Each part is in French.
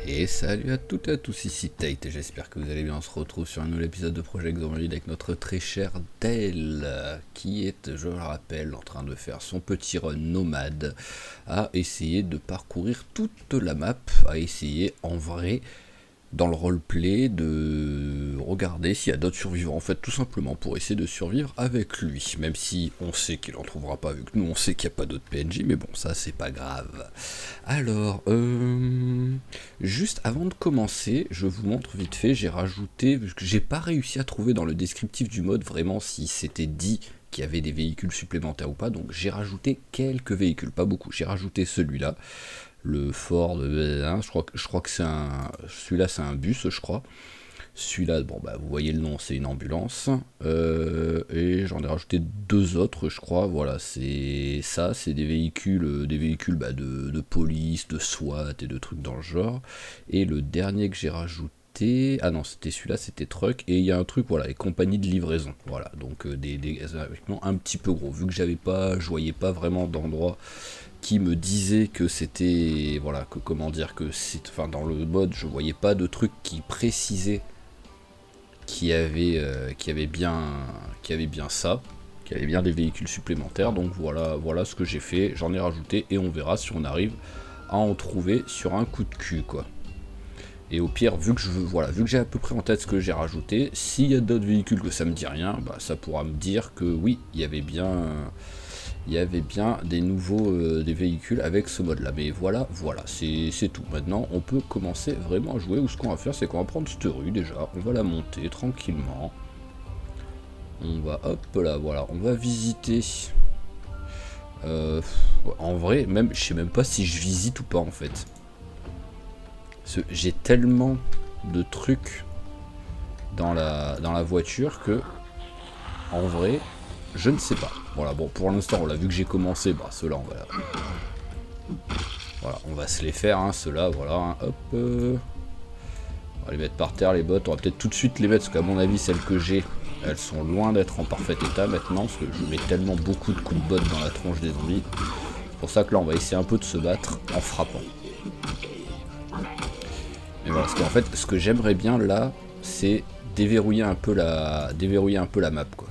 Et salut à toutes et à tous, ici Tate, et j'espère que vous allez bien. On se retrouve sur un nouvel épisode de Project Zomboid avec notre très cher Dale, qui est, je le rappelle, en train de faire son petit run nomade, à essayer de parcourir toute la map, à essayer en vrai, dans le roleplay, de regarder s'il y a d'autres survivants, en fait, tout simplement pour essayer de survivre avec lui, même si on sait qu'il en trouvera pas, vu que nous on sait qu'il n'y a pas d'autres PNJ, mais bon, ça c'est pas grave. Alors, juste avant de commencer, je vous montre vite fait, j'ai rajouté, parce que j'ai pas réussi à trouver dans le descriptif du mode vraiment si c'était dit qu'il y avait des véhicules supplémentaires ou pas, donc j'ai rajouté quelques véhicules, pas beaucoup, j'ai rajouté celui-là, le Ford, je crois que c'est celui-là c'est un bus, je crois. Celui-là, bon bah vous voyez le nom, c'est une ambulance. Et j'en ai rajouté deux autres, je crois. Voilà, c'est ça, c'est des véhicules de police, de SWAT et de trucs dans le genre. Et le dernier que j'ai rajouté, ah non, c'était celui-là, c'était truck. Et il y a un truc, voilà, les compagnies de livraison. Voilà, donc des équipements un petit peu gros. Vu que je voyais pas vraiment d'endroit qui me disait que c'était, voilà, que comment dire, que c'est, enfin dans le mode, je voyais pas de truc qui précisait qu'il y avait bien ça, qu'il y avait bien des véhicules supplémentaires. Donc voilà ce que j'ai fait, j'en ai rajouté et on verra si on arrive à en trouver sur un coup de cul, quoi. Et au pire, vu que j'ai à peu près en tête ce que j'ai rajouté, s'il y a d'autres véhicules que ça me dit rien, bah ça pourra me dire que oui, il y avait bien des nouveaux des véhicules avec ce mode là. Mais voilà, c'est tout. Maintenant on peut commencer vraiment à jouer. Ou ce qu'on va faire, c'est qu'on va prendre cette rue déjà, on va la monter tranquillement. On va hop là, voilà, on va visiter. En vrai, même je sais même pas si je visite ou pas en fait. J'ai tellement de trucs dans la voiture que en vrai je ne sais pas. Voilà, bon, pour l'instant, on l'a vu que j'ai commencé, bah, ceux-là, on va se les faire, hein, ceux-là, voilà, hein, hop. On va les mettre par terre, les bottes. On va peut-être tout de suite les mettre, parce qu'à mon avis, celles que j'ai, elles sont loin d'être en parfait état maintenant, parce que je mets tellement beaucoup de coups de bottes dans la tronche des zombies. C'est pour ça que là, on va essayer un peu de se battre en frappant. Mais voilà, parce qu'en fait, ce que j'aimerais bien, là, c'est déverrouiller un peu la map, quoi.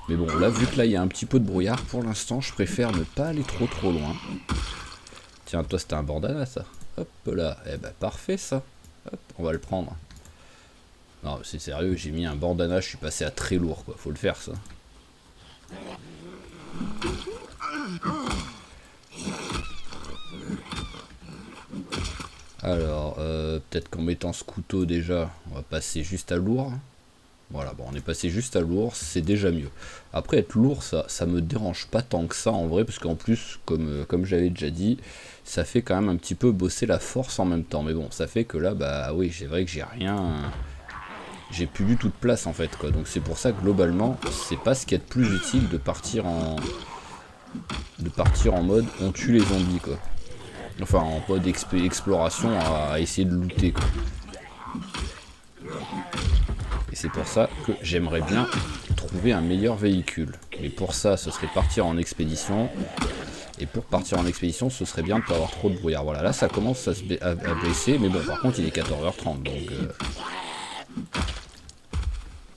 Mais bon, là, vu que là, il y a un petit peu de brouillard, pour l'instant, je préfère ne pas aller trop loin. Tiens, toi, c'était un bandana, ça. Hop là. Eh ben, parfait, ça. Hop, on va le prendre. Non, c'est sérieux, j'ai mis un bandana, je suis passé à très lourd, quoi. Faut le faire, ça. Alors, peut-être qu'en mettant ce couteau, déjà, on va passer juste à lourd. Voilà, bon, on est passé juste à lourd, c'est déjà mieux. Après, être lourd, ça me dérange pas tant que ça en vrai, parce qu'en plus, comme j'avais déjà dit, ça fait quand même un petit peu bosser la force en même temps. Mais bon, ça fait que là, bah oui, c'est vrai que j'ai plus du tout de place en fait, quoi. Donc c'est pour ça que globalement, c'est pas ce qu'il y a de plus utile de partir en mode on tue les zombies, quoi. Enfin, en mode exploration à essayer de looter, quoi. Et c'est pour ça que j'aimerais bien trouver un meilleur véhicule. Mais pour ça, ce serait partir en expédition. Et pour partir en expédition, ce serait bien de ne pas avoir trop de brouillard. Voilà, là ça commence à baisser. Mais bon, par contre, il est 14h30. Donc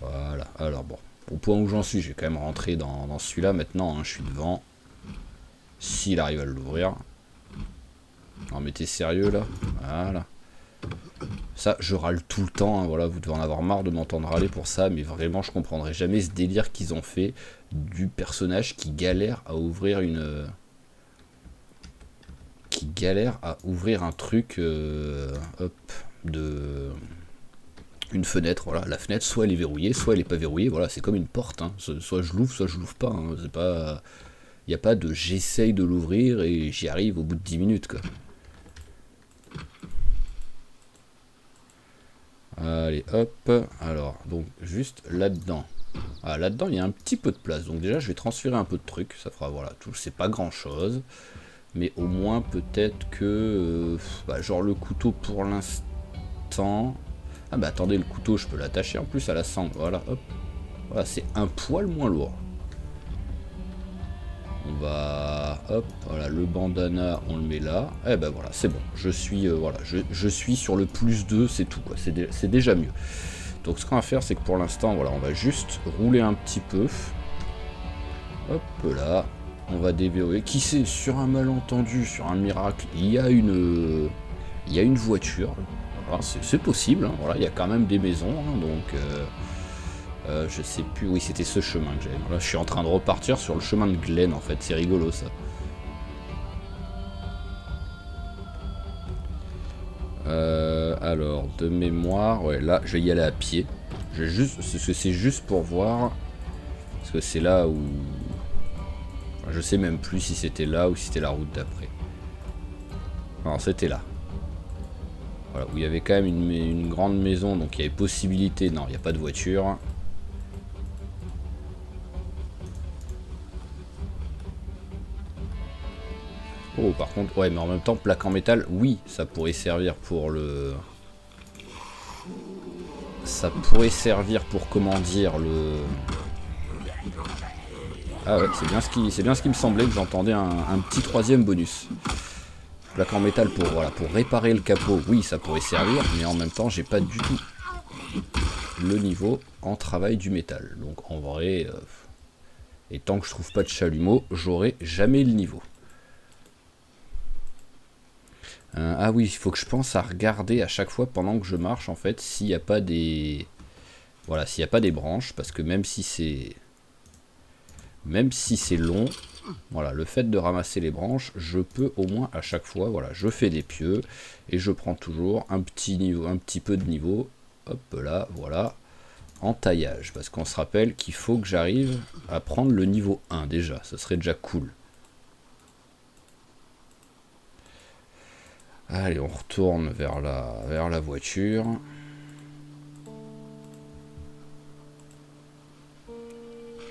voilà, alors bon. Au point où j'en suis, je vais quand même rentrer dans celui-là maintenant. Hein, je suis devant. S'il arrive à l'ouvrir. Non mais t'es sérieux là? Voilà. Ça, je râle tout le temps, hein, voilà, vous devez en avoir marre de m'entendre râler pour ça, mais vraiment, je comprendrai jamais ce délire qu'ils ont fait du personnage qui galère à ouvrir un truc, hop, une fenêtre, voilà, la fenêtre, soit elle est verrouillée, soit elle est pas verrouillée, voilà, c'est comme une porte, hein, soit je l'ouvre pas, hein, c'est pas... Il n'y a pas de j'essaye de l'ouvrir et j'y arrive au bout de 10 minutes, quoi. Allez, hop. Alors, donc, juste là-dedans. Ah, là-dedans, il y a un petit peu de place. Donc, déjà, je vais transférer un peu de trucs. Ça fera, voilà, tout. C'est pas grand-chose. Mais au moins, peut-être que... genre, le couteau, pour l'instant... Ah, bah, attendez, le couteau, je peux l'attacher en plus à la sangle. Voilà, hop. Voilà, c'est un poil moins lourd. On va... Hop, voilà, le bandana, on le met là. Eh ben voilà, c'est bon. Je suis, voilà, je suis sur le +2, c'est tout, quoi. C'est déjà mieux. Donc ce qu'on va faire, c'est que pour l'instant, voilà, on va juste rouler un petit peu. Hop là. On va déverrouiller. Qui sait, sur un malentendu, sur un miracle, il y a une voiture. Voilà, c'est possible, hein. Voilà, il y a quand même des maisons, hein, donc... je sais plus, oui c'était ce chemin que j'avais. Là je suis en train de repartir sur le chemin de Glen en fait, c'est rigolo ça. Alors de mémoire, ouais là je vais y aller à pied. C'est juste pour voir, parce que c'est là où... Enfin, je sais même plus si c'était là ou si c'était la route d'après. Non c'était là. Voilà, où il y avait quand même une grande maison, donc il y avait possibilité, non il n'y a pas de voiture. Oh, par contre, ouais, mais en même temps, plaque en métal, oui, ça pourrait servir pour le... Ça pourrait servir pour, comment dire, le... Ah ouais, c'est bien ce qui me semblait, que j'entendais un petit troisième bonus. Plaque en métal pour, voilà, pour réparer le capot, oui, ça pourrait servir, mais en même temps, j'ai pas du tout le niveau en travail du métal. Donc, en vrai, et tant que je trouve pas de chalumeau, j'aurai jamais le niveau. Ah oui, il faut que je pense à regarder à chaque fois pendant que je marche en fait s'il n'y a pas des... Voilà, s'il n'y a pas des branches, parce que même si c'est long, voilà, le fait de ramasser les branches, je peux au moins à chaque fois, voilà, je fais des pieux et je prends toujours un petit niveau, un petit peu de niveau, hop là, voilà, en taillage, parce qu'on se rappelle qu'il faut que j'arrive à prendre le niveau 1 déjà, ce serait déjà cool. Allez, on retourne vers la voiture.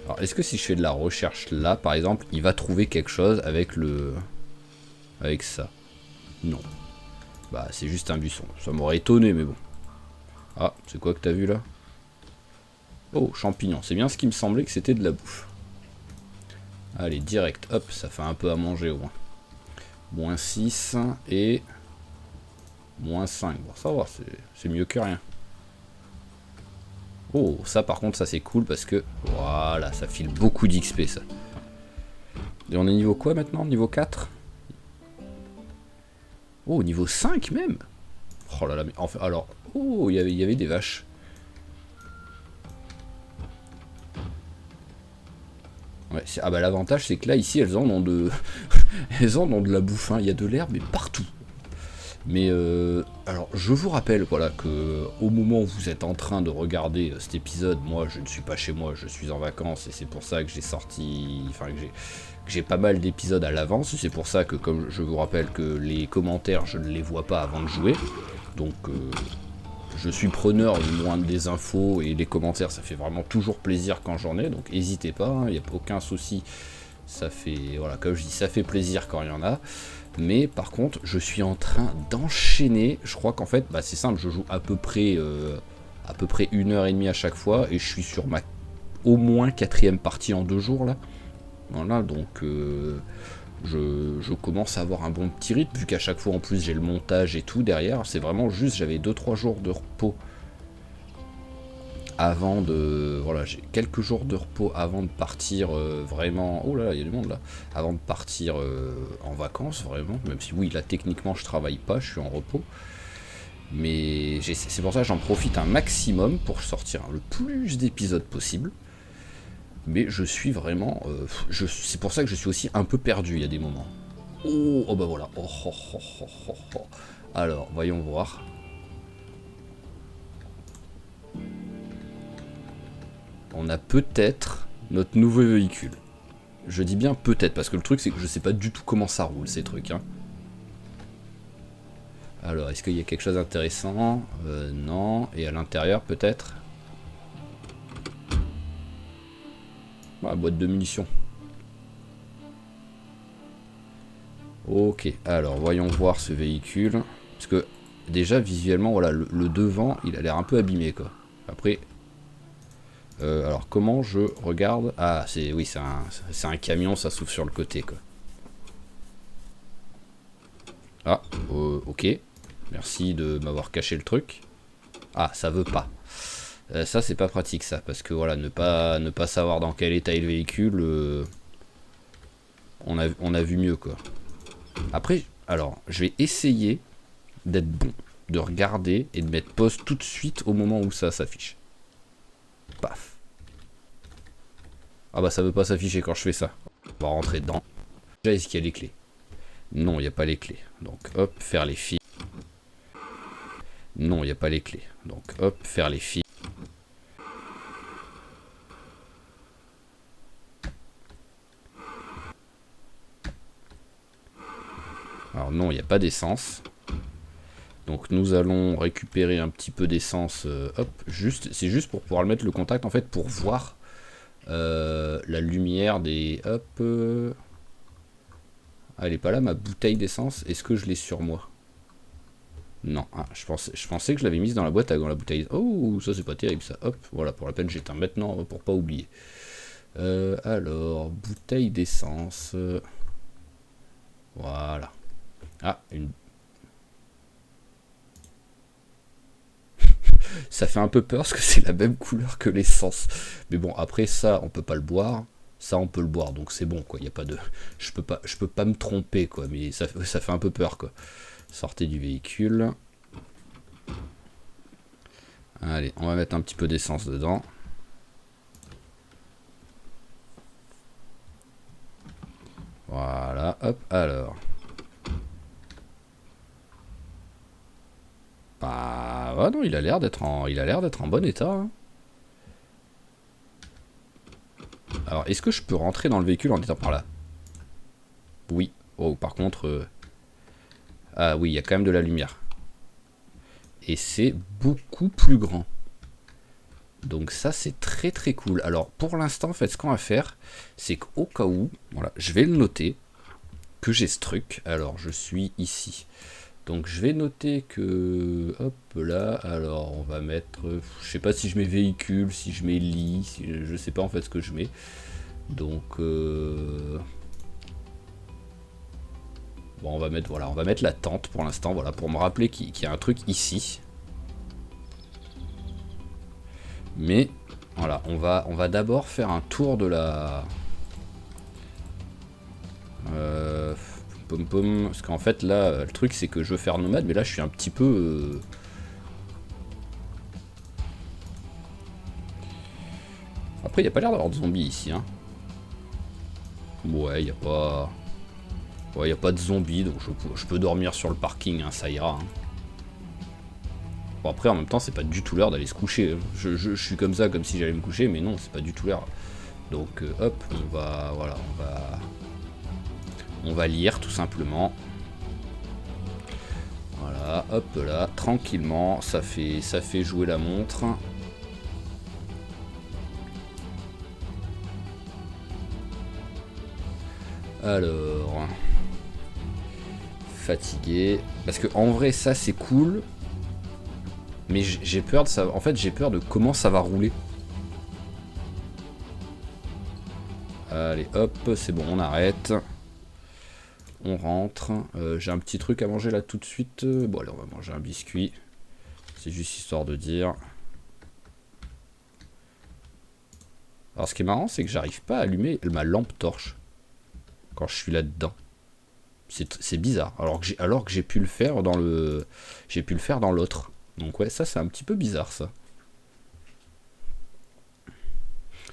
Alors, est-ce que si je fais de la recherche là, par exemple, il va trouver quelque chose avec avec ça? Non. Bah, c'est juste un buisson. Ça m'aurait étonné, mais bon. Ah, c'est quoi que t'as vu là? Oh, champignons. C'est bien ce qui me semblait que c'était de la bouffe. Allez, direct. Hop, ça fait un peu à manger au moins. Moins 6 et... Moins 5. Bon, ça va, c'est mieux que rien. Oh, ça par contre, ça c'est cool parce que... Voilà, ça file beaucoup d'XP ça. Et on est niveau quoi maintenant? Niveau 4? Oh, niveau 5 même? Oh là là, mais enfin, alors... Oh, il y avait des vaches. Ouais, ah bah l'avantage c'est que là, ici, elles en ont de... elles en ont de la bouffe, hein. Il y a de l'herbe, mais partout. Mais alors je vous rappelle voilà que au moment où vous êtes en train de regarder cet épisode, moi je ne suis pas chez moi, je suis en vacances et c'est pour ça que j'ai sorti, enfin que j'ai pas mal d'épisodes à l'avance. C'est pour ça que comme je vous rappelle que les commentaires je ne les vois pas avant de jouer, donc je suis preneur du moins des infos et les commentaires ça fait vraiment toujours plaisir quand j'en ai, donc n'hésitez pas, il n'y a aucun souci. Ça fait, voilà, comme je dis, ça fait plaisir quand il y en a. Mais par contre, je suis en train d'enchaîner. Je crois qu'en fait, bah, c'est simple, je joue à peu près 1h30 à chaque fois. Et je suis sur ma au moins 4ème partie en 2 jours là. Voilà, donc je commence à avoir un bon petit rythme. Vu qu'à chaque fois en plus j'ai le montage et tout derrière. C'est vraiment juste, j'avais 2-3 jours de repos. Avant de... Voilà, j'ai quelques jours de repos avant de partir vraiment... Oh là là, il y a du monde là. Avant de partir en vacances, vraiment. Même si oui, là, techniquement, je travaille pas, je suis en repos. Mais c'est pour ça que j'en profite un maximum pour sortir le plus d'épisodes possible. Mais je suis vraiment... c'est pour ça que je suis aussi un peu perdu, il y a des moments. Oh, oh bah voilà. Oh, oh, oh, oh, oh, oh. Alors, voyons voir. On a peut-être notre nouveau véhicule. Je dis bien peut-être, parce que le truc c'est que je sais pas du tout comment ça roule ces trucs. Hein. Alors, est-ce qu'il y a quelque chose d'intéressant? Non. Et à l'intérieur peut-être? Ah, boîte de munitions. Ok, alors voyons voir ce véhicule. Parce que déjà visuellement, voilà, le devant il a l'air un peu abîmé quoi. Après... Alors comment je regarde? Ah, oui, c'est un camion, ça s'ouvre sur le côté, quoi. Ah, ok. Merci de m'avoir caché le truc. Ah, ça veut pas. Ça, c'est pas pratique, ça, parce que voilà, ne pas savoir dans quel état est le véhicule, on a vu mieux, quoi. Après, alors, je vais essayer d'être bon, de regarder et de mettre pause tout de suite au moment où ça s'affiche. Paf. Ah bah ça veut pas s'afficher quand je fais ça. On va rentrer dedans. Déjà, est-ce qu'il y a les clés? Non, il n'y a pas les clés. Donc hop, faire les fils. Non, il n'y a pas les clés. Donc hop, faire les fils. Alors non, il n'y a pas d'essence. Donc nous allons récupérer un petit peu d'essence. Hop, c'est juste pour pouvoir le mettre le contact en fait pour voir la lumière des... Hop. Ah, elle est pas là ma bouteille d'essence. Est-ce que je l'ai sur moi? Non, ah, je pensais que je l'avais mise dans la boîte dans la bouteille. Oh, ça c'est pas terrible ça. Hop, voilà, pour la peine j'éteins maintenant pour pas oublier. Alors, bouteille d'essence. Voilà. Ah, une... Ça fait un peu peur parce que c'est la même couleur que l'essence. Mais bon, après ça, on peut pas le boire. Ça, on peut le boire, donc c'est bon, quoi. Y a pas de... Je peux pas me tromper, quoi. Mais ça fait un peu peur, quoi. Sortez du véhicule. Allez, on va mettre un petit peu d'essence dedans. Voilà, hop, alors. Bah, ouais, non, il a l'air d'être en bon état. Hein. Alors, est-ce que je peux rentrer dans le véhicule en étant par là? Oui. Oh, par contre... Ah oui, il y a quand même de la lumière. Et c'est beaucoup plus grand. Donc ça, c'est très très cool. Alors, pour l'instant, en fait, ce qu'on va faire, c'est qu'au cas où, voilà, je vais le noter, que j'ai ce truc. Alors, je suis ici. Donc, je vais noter que... Hop, là, alors, on va mettre... Je sais pas si je mets véhicule, si je mets lit, je sais pas en fait ce que je mets. Donc... Bon, on va mettre la tente pour l'instant, voilà, pour me rappeler qu'il y a un truc ici. Mais voilà, on va d'abord faire un tour de la... Parce qu'en fait là, le truc c'est que je veux faire nomade, mais là je suis un petit peu... Après il n'y a pas l'air d'avoir de zombies ici. Hein. Ouais, il n'y a pas... Ouais, il n'y a pas de zombies, donc je peux dormir sur le parking, hein, ça ira. Hein. Bon après en même temps c'est pas du tout l'heure d'aller se coucher. Je suis comme ça, comme si j'allais me coucher, mais non, c'est pas du tout l'heure. Donc hop, on va lire tout simplement. Voilà, hop là, tranquillement, ça fait jouer la montre. Alors, fatigué, parce que en vrai ça c'est cool, mais j'ai peur de ça. En fait, j'ai peur de comment ça va rouler. Allez, hop, c'est bon, on arrête. On rentre. J'ai un petit truc à manger là tout de suite. Bon, allez, on va manger un biscuit. C'est juste histoire de dire. Alors, ce qui est marrant, c'est que j'arrive pas à allumer ma lampe torche quand je suis là-dedans. C'est bizarre. Alors que j'ai pu le faire dans le... J'ai pu le faire dans l'autre. Donc ouais, ça c'est un petit peu bizarre ça.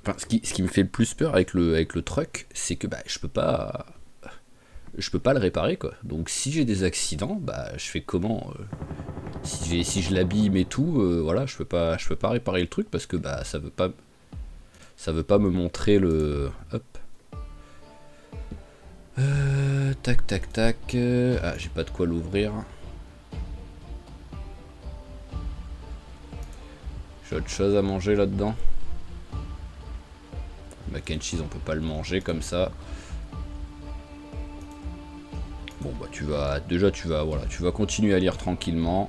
Enfin, ce qui me fait le plus peur avec le truck, c'est que bah, je peux pas le réparer quoi. Donc si j'ai des accidents, bah je fais comment si je l'abîme et tout, voilà, je peux pas réparer le truc parce que bah ça veut pas me montrer le... Hop. Tac tac tac. Ah, j'ai pas de quoi l'ouvrir. J'ai autre chose à manger là-dedans. Mac and cheese, on peut pas le manger comme ça. Bon bah tu vas continuer à lire tranquillement.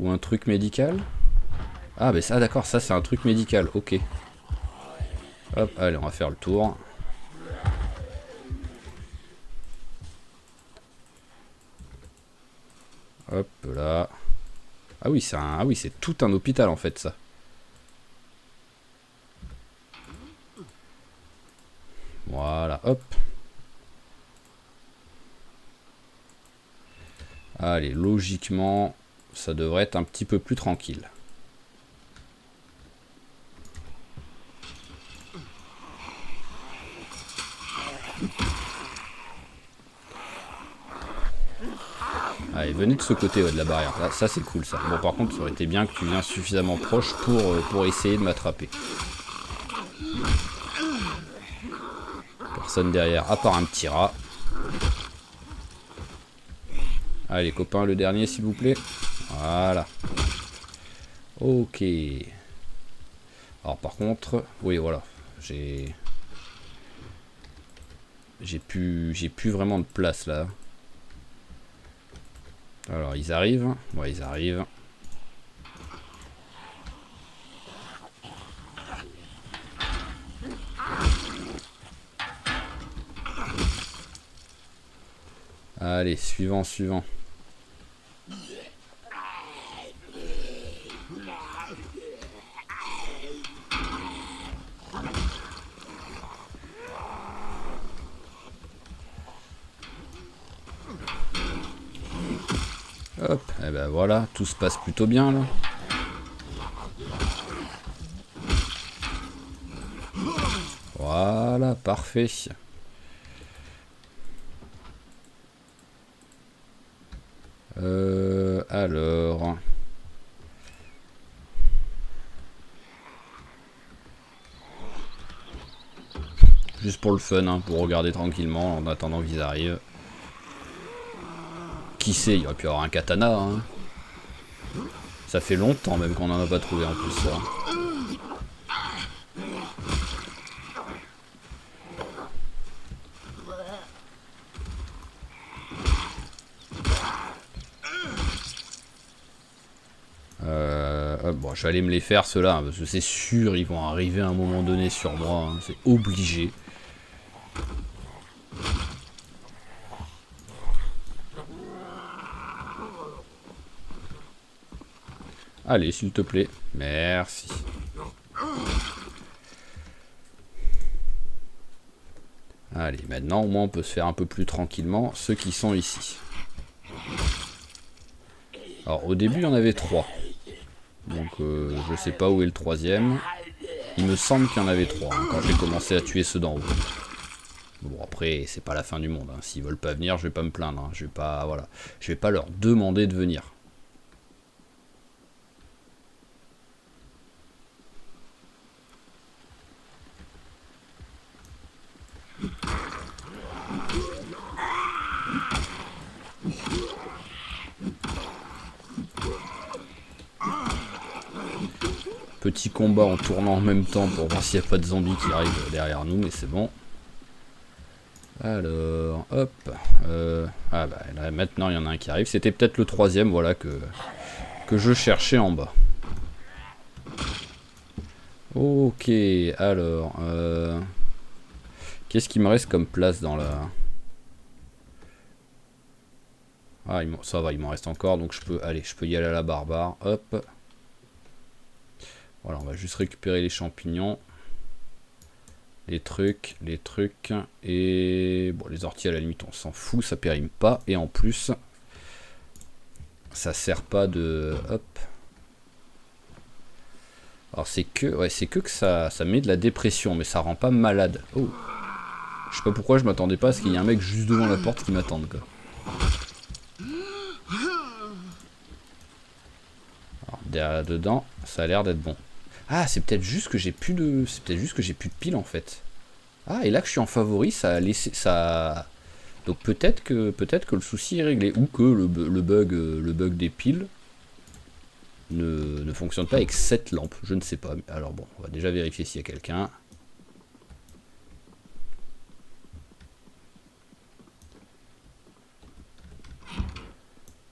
Ou un truc médical. Ah mais ça d'accord, ça c'est un truc médical, ok. Hop, allez, on va faire le tour. Hop là. Ah oui, c'est tout un hôpital en fait ça. Voilà, hop. Allez, logiquement, ça devrait être un petit peu plus tranquille. Allez, venez de ce côté de la barrière. Là, ça c'est cool ça. Bon, par contre, ça aurait été bien que tu viennes suffisamment proche pour essayer de m'attraper. Personne derrière, à part un petit rat. Allez, copain, le dernier, s'il vous plaît. Voilà. Ok. Alors, par contre, oui, voilà. J'ai plus vraiment de place là. Alors, ils arrivent. Ouais, ils arrivent. Allez, suivant, suivant. Hop, et ben voilà, tout se passe plutôt bien là. Voilà, parfait. Alors... Juste pour le fun, hein, pour regarder tranquillement en attendant qu'ils arrivent. Qui sait, il aurait pu y avoir un katana. Hein. Ça fait longtemps même qu'on n'en a pas trouvé en plus. Ça. Bon, je vais aller me les faire ceux-là, hein, parce que c'est sûr, ils vont arriver à un moment donné sur moi. Hein, c'est obligé. Allez, s'il te plaît. Merci. Allez, maintenant, au moins, on peut se faire un peu plus tranquillement ceux qui sont ici. Alors, au début, il y en avait 3. Donc, je sais pas où est le 3e. Il me semble qu'il y en avait 3 hein, quand j'ai commencé à tuer ceux d'en haut. Bon, après, c'est pas la fin du monde. Hein. S'ils veulent pas venir, je vais pas me plaindre. Hein. Je vais pas, voilà. Je vais pas leur demander de venir. Petit combat en tournant en même temps pour voir s'il n'y a pas de zombies qui arrivent derrière nous, mais c'est bon. Alors, hop. Ah bah là, maintenant il y en a un qui arrive. C'était peut-être le 3e, voilà, que je cherchais en bas. Ok, alors... Qu'est-ce qui me reste comme place dans la... Ah, ça va, il m'en reste encore, donc je peux y aller à la barbare. Hop. Voilà, on va juste récupérer les champignons. Les trucs. Et... Bon, les orties, à la limite, on s'en fout, ça périme pas. Et en plus, ça sert pas de... Hop. Alors, c'est que ça met de la dépression, mais ça rend pas malade. Oh. Je sais pas pourquoi je m'attendais pas à ce qu'il y ait un mec juste devant la porte qui m'attende, quoi. Alors, derrière, dedans, ça a l'air d'être bon. Ah, c'est peut-être juste que j'ai plus de... C'est peut-être juste que j'ai plus de piles, en fait. Ah, et là que je suis en favori, ça a laissé... Ça... Donc peut-être que le souci est réglé. Ou que le bug des piles ne fonctionne pas avec cette lampe. Je ne sais pas. Alors bon, on va déjà vérifier s'il y a quelqu'un.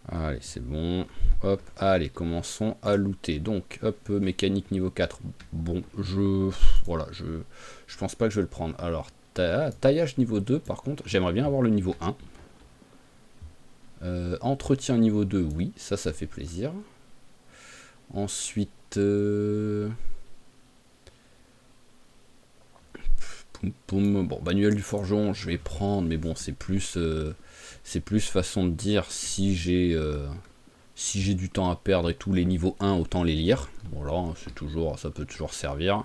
Allez. c'est bon. Hop, allez, commençons à looter. Donc, hop, mécanique niveau 4. Bon, voilà, je pense pas que je vais le prendre. Alors, taillage niveau 2, par contre, j'aimerais bien avoir le niveau 1. Entretien niveau 2, oui, ça fait plaisir. Ensuite, bon, manuel du forgeron, je vais prendre, mais bon, c'est plus façon de dire si j'ai du temps à perdre et tous les niveaux 1, autant les lire. Voilà, ça peut toujours servir.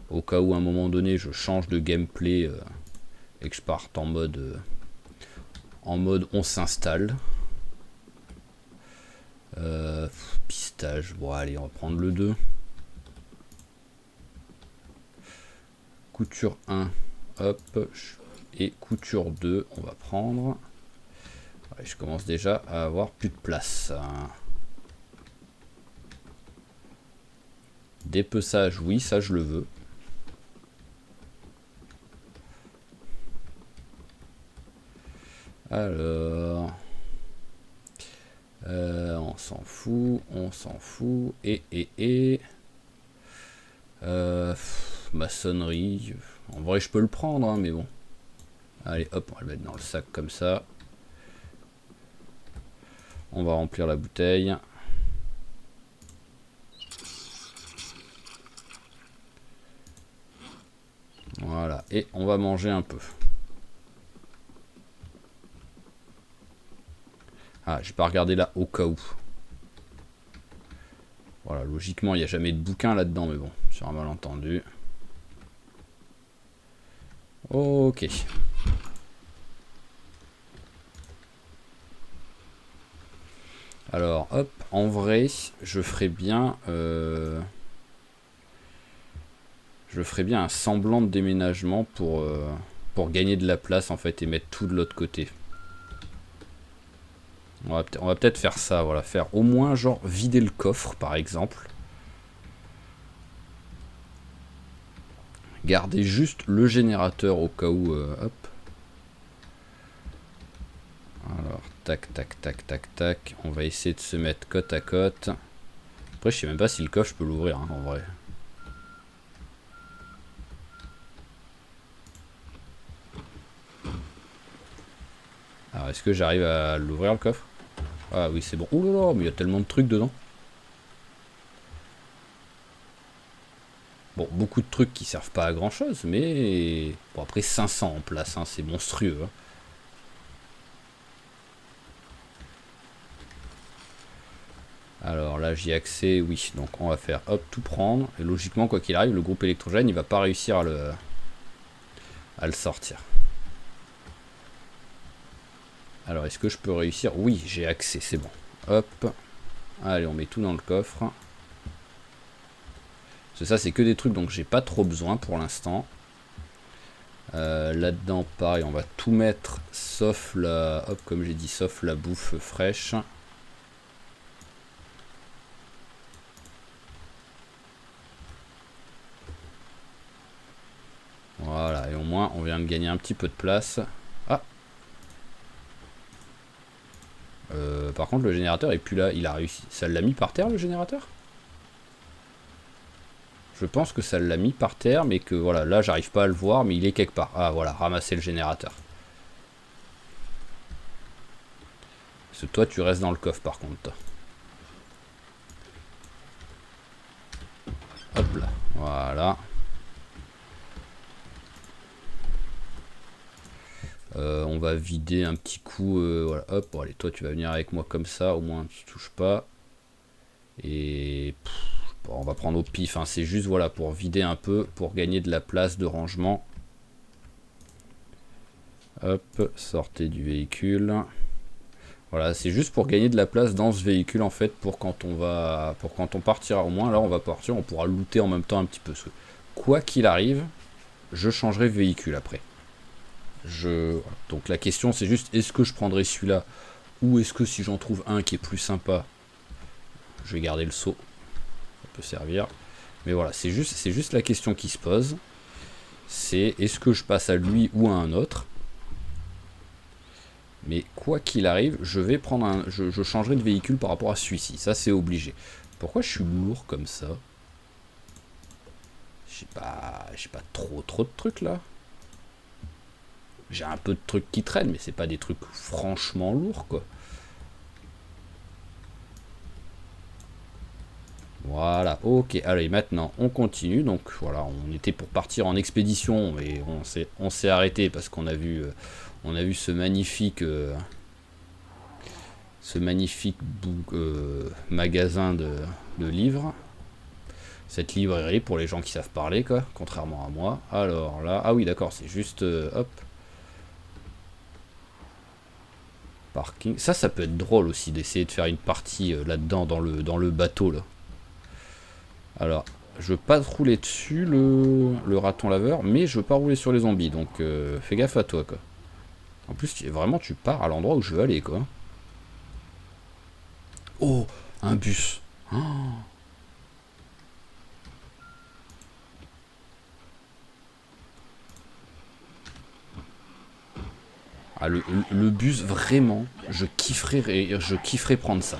Au cas où à un moment donné je change de gameplay et que je parte en mode on s'installe. Pistage, bon allez, on va prendre le 2. Couture 1, hop, et couture 2, on va prendre. Ouais, je commence déjà à avoir plus de place. Dépeçage, oui, ça je le veux. Alors, on s'en fout, et maçonnerie, en vrai je peux le prendre, hein, mais bon. Allez, hop, on va le mettre dans le sac comme ça. On va remplir la bouteille. Voilà, et on va manger un peu. Ah, j'ai pas regardé là au cas où. Voilà, logiquement, il n'y a jamais de bouquin là-dedans, mais bon, sur un malentendu. Ok. Alors, hop, en vrai, je ferais bien un semblant de déménagement pour gagner de la place, en fait, et mettre tout de l'autre côté. On va peut-être faire ça, voilà, faire au moins, genre, vider le coffre, par exemple. Garder juste le générateur au cas où, hop. Alors, tac, tac, tac, tac, tac. On va essayer de se mettre côte à côte. Après, je sais même pas si le coffre, je peux l'ouvrir, hein, en vrai. Alors, est-ce que j'arrive à l'ouvrir, le coffre? Ah oui, c'est bon. Ouh là là, mais il y a tellement de trucs dedans. Bon, beaucoup de trucs qui servent pas à grand chose, mais... Bon, après 500 en place, hein, c'est monstrueux. Hein. Alors là, j'y ai accès, oui. Donc on va faire, hop, tout prendre. Et logiquement, quoi qu'il arrive, le groupe électrogène, il va pas réussir à le sortir. Alors, est-ce que je peux réussir? Oui, j'ai accès, c'est bon. Hop. Allez, on met tout dans le coffre. Parce que ça, c'est que des trucs dont j'ai pas trop besoin pour l'instant. Là-dedans, pareil, on va tout mettre, sauf la... Hop, comme j'ai dit, sauf la bouffe fraîche. Voilà, et au moins, on vient de gagner un petit peu de place. Ah! Par contre, le générateur est plus là. Il a réussi. Ça l'a mis par terre, le générateur? Je pense que ça l'a mis par terre, mais que voilà, là, j'arrive pas à le voir, mais il est quelque part. Ah, voilà, ramasser le générateur. Parce que toi, tu restes dans le coffre, par contre. Toi. Hop là, voilà. On va vider un petit coup. Voilà, hop, bon, allez, toi, tu vas venir avec moi comme ça, au moins, tu touches pas. Et... on va prendre au pif, hein. C'est juste voilà pour vider un peu, pour gagner de la place de rangement. Hop, sortez du véhicule. Voilà, c'est juste pour gagner de la place dans ce véhicule en fait, pour quand on partira au moins. Là, on va partir, on pourra looter en même temps un petit peu. Quoi qu'il arrive, je changerai de véhicule après. Donc la question c'est juste, est-ce que je prendrai celui-là, ou est-ce que si j'en trouve un qui est plus sympa, je vais garder le saut. Ça peut servir. Mais voilà, c'est juste la question qui se pose. C'est est-ce que je passe à lui ou à un autre? Mais quoi qu'il arrive, je vais prendre je changerai de véhicule par rapport à celui-ci. Ça, c'est obligé. Pourquoi je suis lourd comme ça? J'ai pas trop de trucs là. J'ai un peu de trucs qui traînent, mais c'est pas des trucs franchement lourds, quoi. Voilà, ok. Allez, maintenant, on continue. Donc, voilà, on était pour partir en expédition, mais on s'est arrêté parce qu'on a vu, ce magnifique, magasin de livres. Cette librairie pour les gens qui savent parler, quoi, contrairement à moi. Alors là, ah oui, d'accord, c'est juste, hop. Parking. Ça peut être drôle aussi d'essayer de faire une partie là-dedans, dans le bateau, là. Alors, je veux pas rouler dessus, le raton laveur, mais je veux pas rouler sur les zombies, donc fais gaffe à toi, quoi. En plus, vraiment, tu pars à l'endroit où je veux aller, quoi. Oh, un bus. Oh. Ah, le bus, vraiment, je kifferais prendre ça.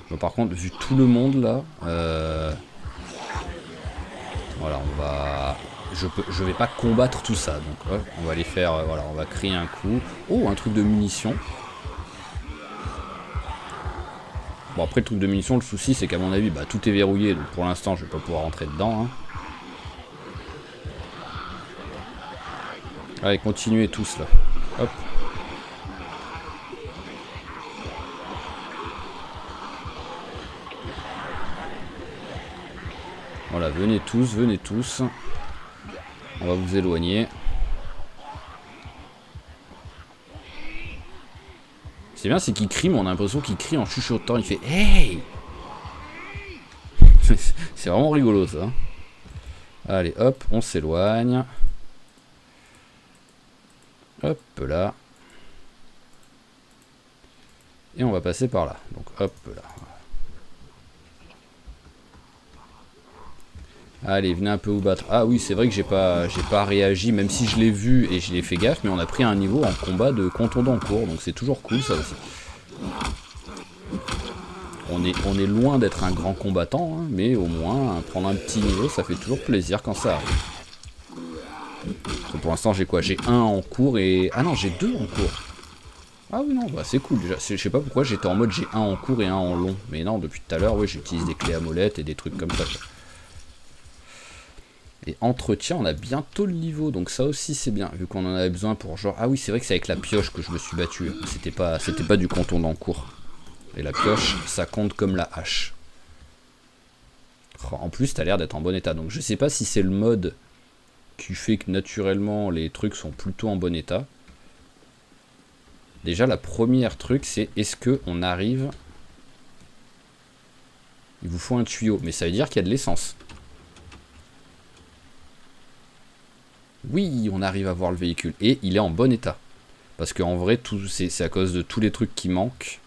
Bon, par contre, vu tout le monde là, voilà, je vais pas combattre tout ça, donc ouais, on va les faire, voilà, on va crier un coup. Oh, un truc de munitions. Bon, après le truc de munitions, le souci c'est qu'à mon avis, bah, tout est verrouillé, donc pour l'instant, je vais pas pouvoir rentrer dedans. Hein. Allez, continuez tous là. Hop. Voilà, venez tous. On va vous éloigner. C'est bien, c'est qu'il crie, mais on a l'impression qu'il crie en chuchotant. Il fait hey. C'est vraiment rigolo ça. Allez, hop, on s'éloigne. Hop là. Et on va passer par là. Donc hop là. Allez, venez un peu vous battre. Ah oui, c'est vrai que j'ai pas réagi, même si je l'ai vu et je l'ai fait gaffe, mais on a pris un niveau en combat de contondant court, donc c'est toujours cool ça aussi. On est loin d'être un grand combattant, hein, mais au moins, prendre un petit niveau, ça fait toujours plaisir quand ça arrive. Donc pour l'instant, j'ai quoi? J'ai un en cours et... Ah non, j'ai deux en cours. Ah oui, non, bah c'est cool déjà. Je sais pas pourquoi j'étais en mode j'ai un en cours et un en long. Mais non, depuis tout à l'heure, oui, j'utilise des clés à molette et des trucs comme ça. Et entretien, on a bientôt le niveau, donc ça aussi c'est bien, vu qu'on en avait besoin pour genre... Ah oui, c'est vrai que c'est avec la pioche que je me suis battu, c'était pas du contondant court. Et la pioche, ça compte comme la hache. En plus, t'as l'air d'être en bon état, donc je sais pas si c'est le mode qui fait que naturellement les trucs sont plutôt en bon état. Déjà, la première truc, c'est est-ce qu'on arrive... Il vous faut un tuyau, mais ça veut dire qu'il y a de l'essence. Oui, on arrive à voir le véhicule. Et il est en bon état. Parce qu'en vrai, c'est à cause de tous les trucs qui manquent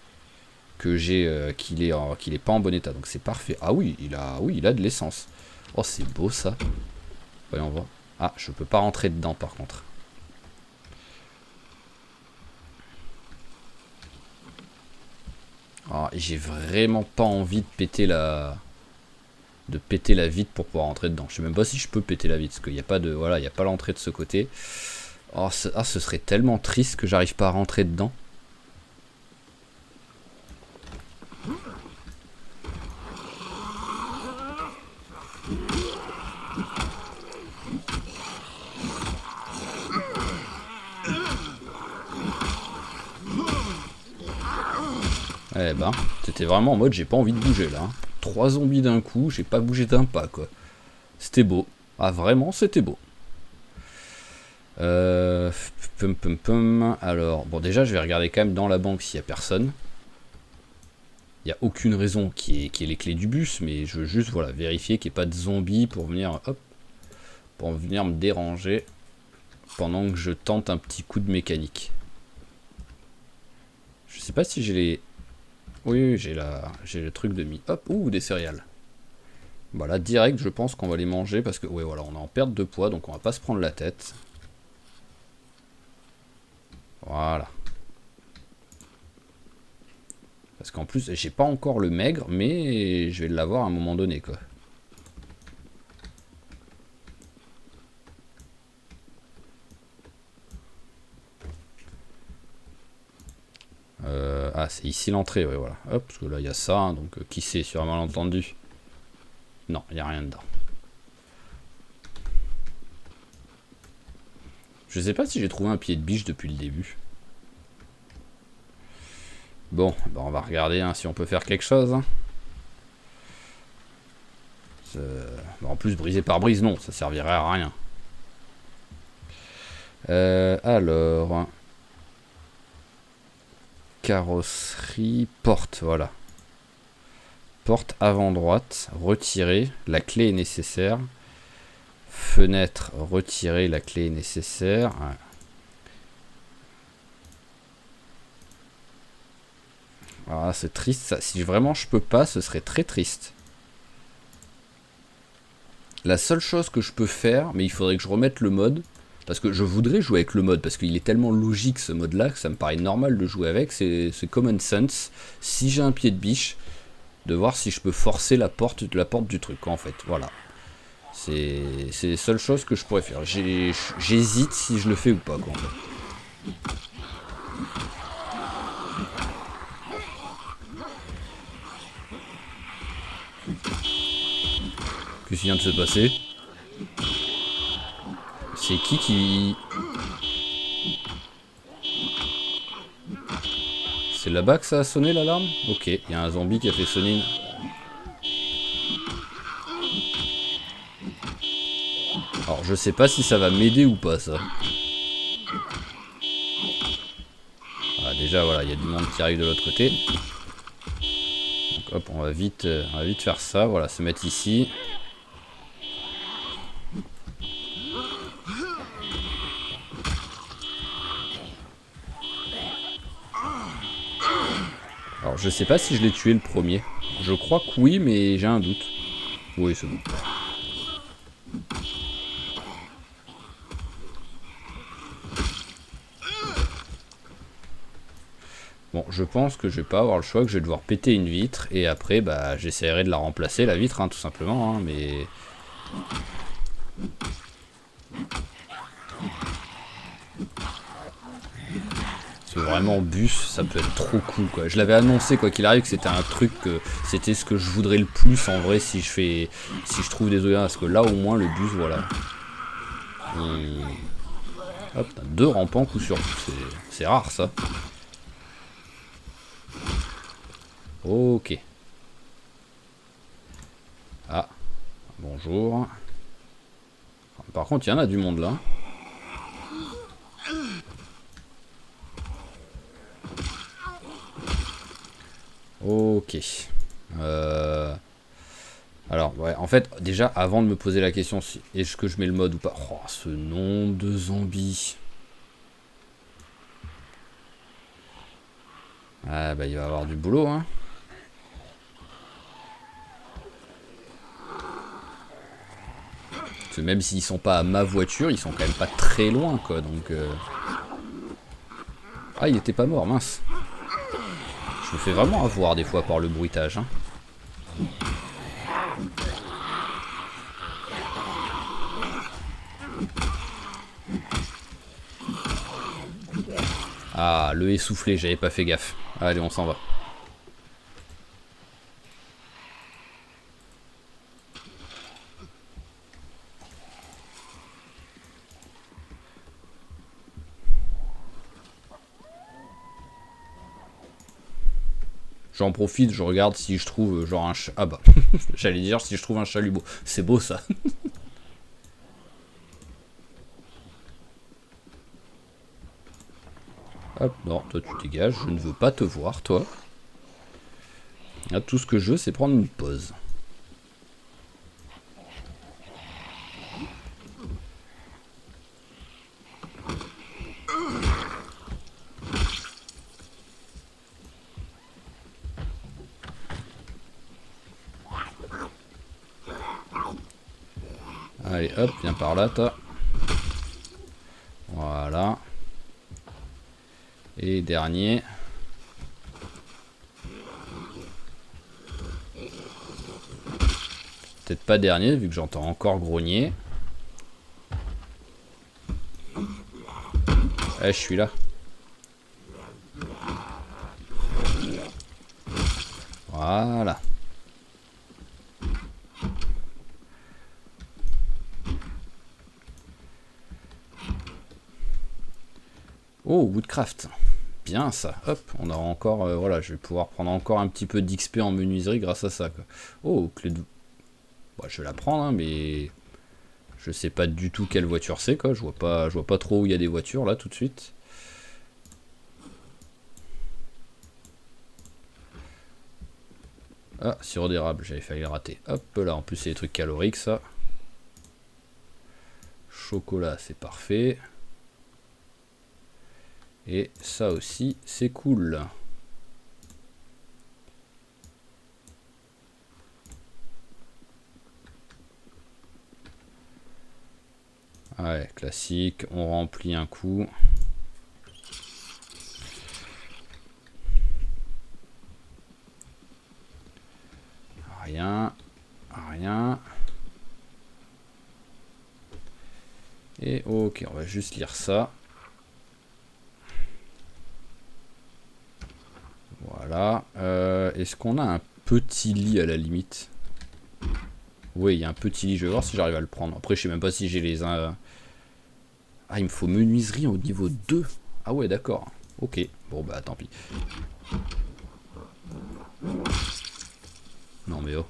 que j'ai qu'il est pas en bon état. Donc c'est parfait. Ah oui, il a de l'essence. Oh, c'est beau ça. Voyons voir. Ah, je peux pas rentrer dedans par contre. Ah, j'ai vraiment pas envie de péter la vitre pour pouvoir rentrer dedans. Je sais même pas si je peux péter la vitre, parce qu'il n'y a pas de... Voilà, il n'y a pas l'entrée de ce côté. Oh, ce serait tellement triste que j'arrive pas à rentrer dedans. Eh ben, c'était vraiment en mode j'ai pas envie de bouger là. 3 zombies d'un coup, j'ai pas bougé d'un pas quoi. C'était beau. Ah vraiment, c'était beau. Alors, bon déjà je vais regarder quand même dans la banque s'il y a personne. Il n'y a aucune raison qu'il y ait les clés du bus, mais je veux juste voilà, vérifier qu'il n'y ait pas de zombies pour venir, pour venir me déranger pendant que je tente un petit coup de mécanique. Je sais pas si j'ai les... Oui, j'ai le truc de mi. Hop, ouh, des céréales. Voilà, direct, je pense qu'on va les manger parce que, ouais, voilà, on est en perte de poids, donc on va pas se prendre la tête. Voilà. Parce qu'en plus, j'ai pas encore le maigre, mais je vais l'avoir à un moment donné, quoi. Ah, c'est ici l'entrée, ouais, voilà. Hop, parce que là, il y a ça, hein, donc qui sait sur un malentendu. Non, il n'y a rien dedans. Je sais pas si j'ai trouvé un pied de biche depuis le début. Bon, ben on va regarder hein, si on peut faire quelque chose. Hein. En plus, brisé par brise, non, ça servirait à rien. Alors... Carrosserie, porte, voilà. Porte avant droite, retirée, la clé est nécessaire. Fenêtre, retirée, la clé est nécessaire. Ouais. Ah, c'est triste ça. Si vraiment je peux pas, ce serait très triste. La seule chose que je peux faire, mais il faudrait que je remette le mode, parce que je voudrais jouer avec le mode, parce qu'il est tellement logique ce mode là, que ça me paraît normal de jouer avec, c'est common sense. Si j'ai un pied de biche, de voir si je peux forcer la porte du truc en fait, voilà. C'est les seules choses que je pourrais faire. J'hésite si je le fais ou pas quoi, en fait. Qu'est-ce qui vient de se passer? C'est qui... C'est là-bas que ça a sonné l'alarme? Ok, il y a un zombie qui a fait sonner une... Alors je sais pas si ça va m'aider ou pas ça. Ah, déjà voilà, il y a du monde qui arrive de l'autre côté. Donc hop, on va vite faire ça, voilà, se mettre ici. Alors je sais pas si je l'ai tué le premier. Je crois que oui, mais j'ai un doute. Oui, c'est bon. Bon, je pense que je vais pas avoir le choix, que je vais devoir péter une vitre, et après, bah, j'essaierai de la remplacer, la vitre, hein, tout simplement, hein, mais... Parce que vraiment, bus, ça peut être trop cool, quoi. Je l'avais annoncé, quoi qu'il arrive, que c'était un truc, que c'était ce que je voudrais le plus, en vrai, si je trouve des OEA, parce que là, au moins, le bus, voilà. Hop, t'as 2 rampants coup sur coup, c'est rare, ça. Ok. Ah, bonjour. Par contre, il y en a du monde là. Ok. Alors, ouais, en fait, déjà, avant de me poser la question si est-ce que je mets le mode ou pas. Oh, ce nombre de zombies. Ah, bah, il va y avoir du boulot, hein. Parce que même s'ils sont pas à ma voiture, ils sont quand même pas très loin, quoi. Donc. Ah, il était pas mort, mince. Je me fais vraiment avoir des fois par le bruitage, hein. Ah, le essoufflé, j'avais pas fait gaffe. Allez, on s'en va. J'en profite, je regarde si je trouve genre un ah bah, j'allais dire si je trouve un chalumeau. C'est beau ça. Hop, non, toi tu dégages, je ne veux pas te voir, toi. Là, tout ce que je veux, c'est prendre une pause. Allez, hop, viens par là, toi. Voilà. Et dernier. Peut-être pas dernier, vu que j'entends encore grogner. Eh, je suis là. Voilà. Oh, Woodcraft. Bien ça. Hop, on a encore... voilà, je vais pouvoir prendre encore un petit peu d'XP en menuiserie grâce à ça, quoi. Oh, clé de... Bon, je vais la prendre, hein, mais... Je sais pas du tout quelle voiture c'est, quoi. Je vois pas trop où il y a des voitures, là, tout de suite. Ah, sirop d'érable, j'avais failli le rater. Hop là, en plus c'est des trucs caloriques, ça. Chocolat, c'est parfait. Et ça aussi, c'est cool. Ouais, classique, on remplit un coup. Rien, rien. Et ok, on va juste lire ça. Voilà. Est-ce qu'on a un petit lit à la limite? Oui, il y a un petit lit. Je vais voir si j'arrive à le prendre. Après, je sais même pas si j'ai les... Ah, il me faut menuiserie au niveau 2. Ah ouais, d'accord. Ok. Bon, bah tant pis. Non mais oh.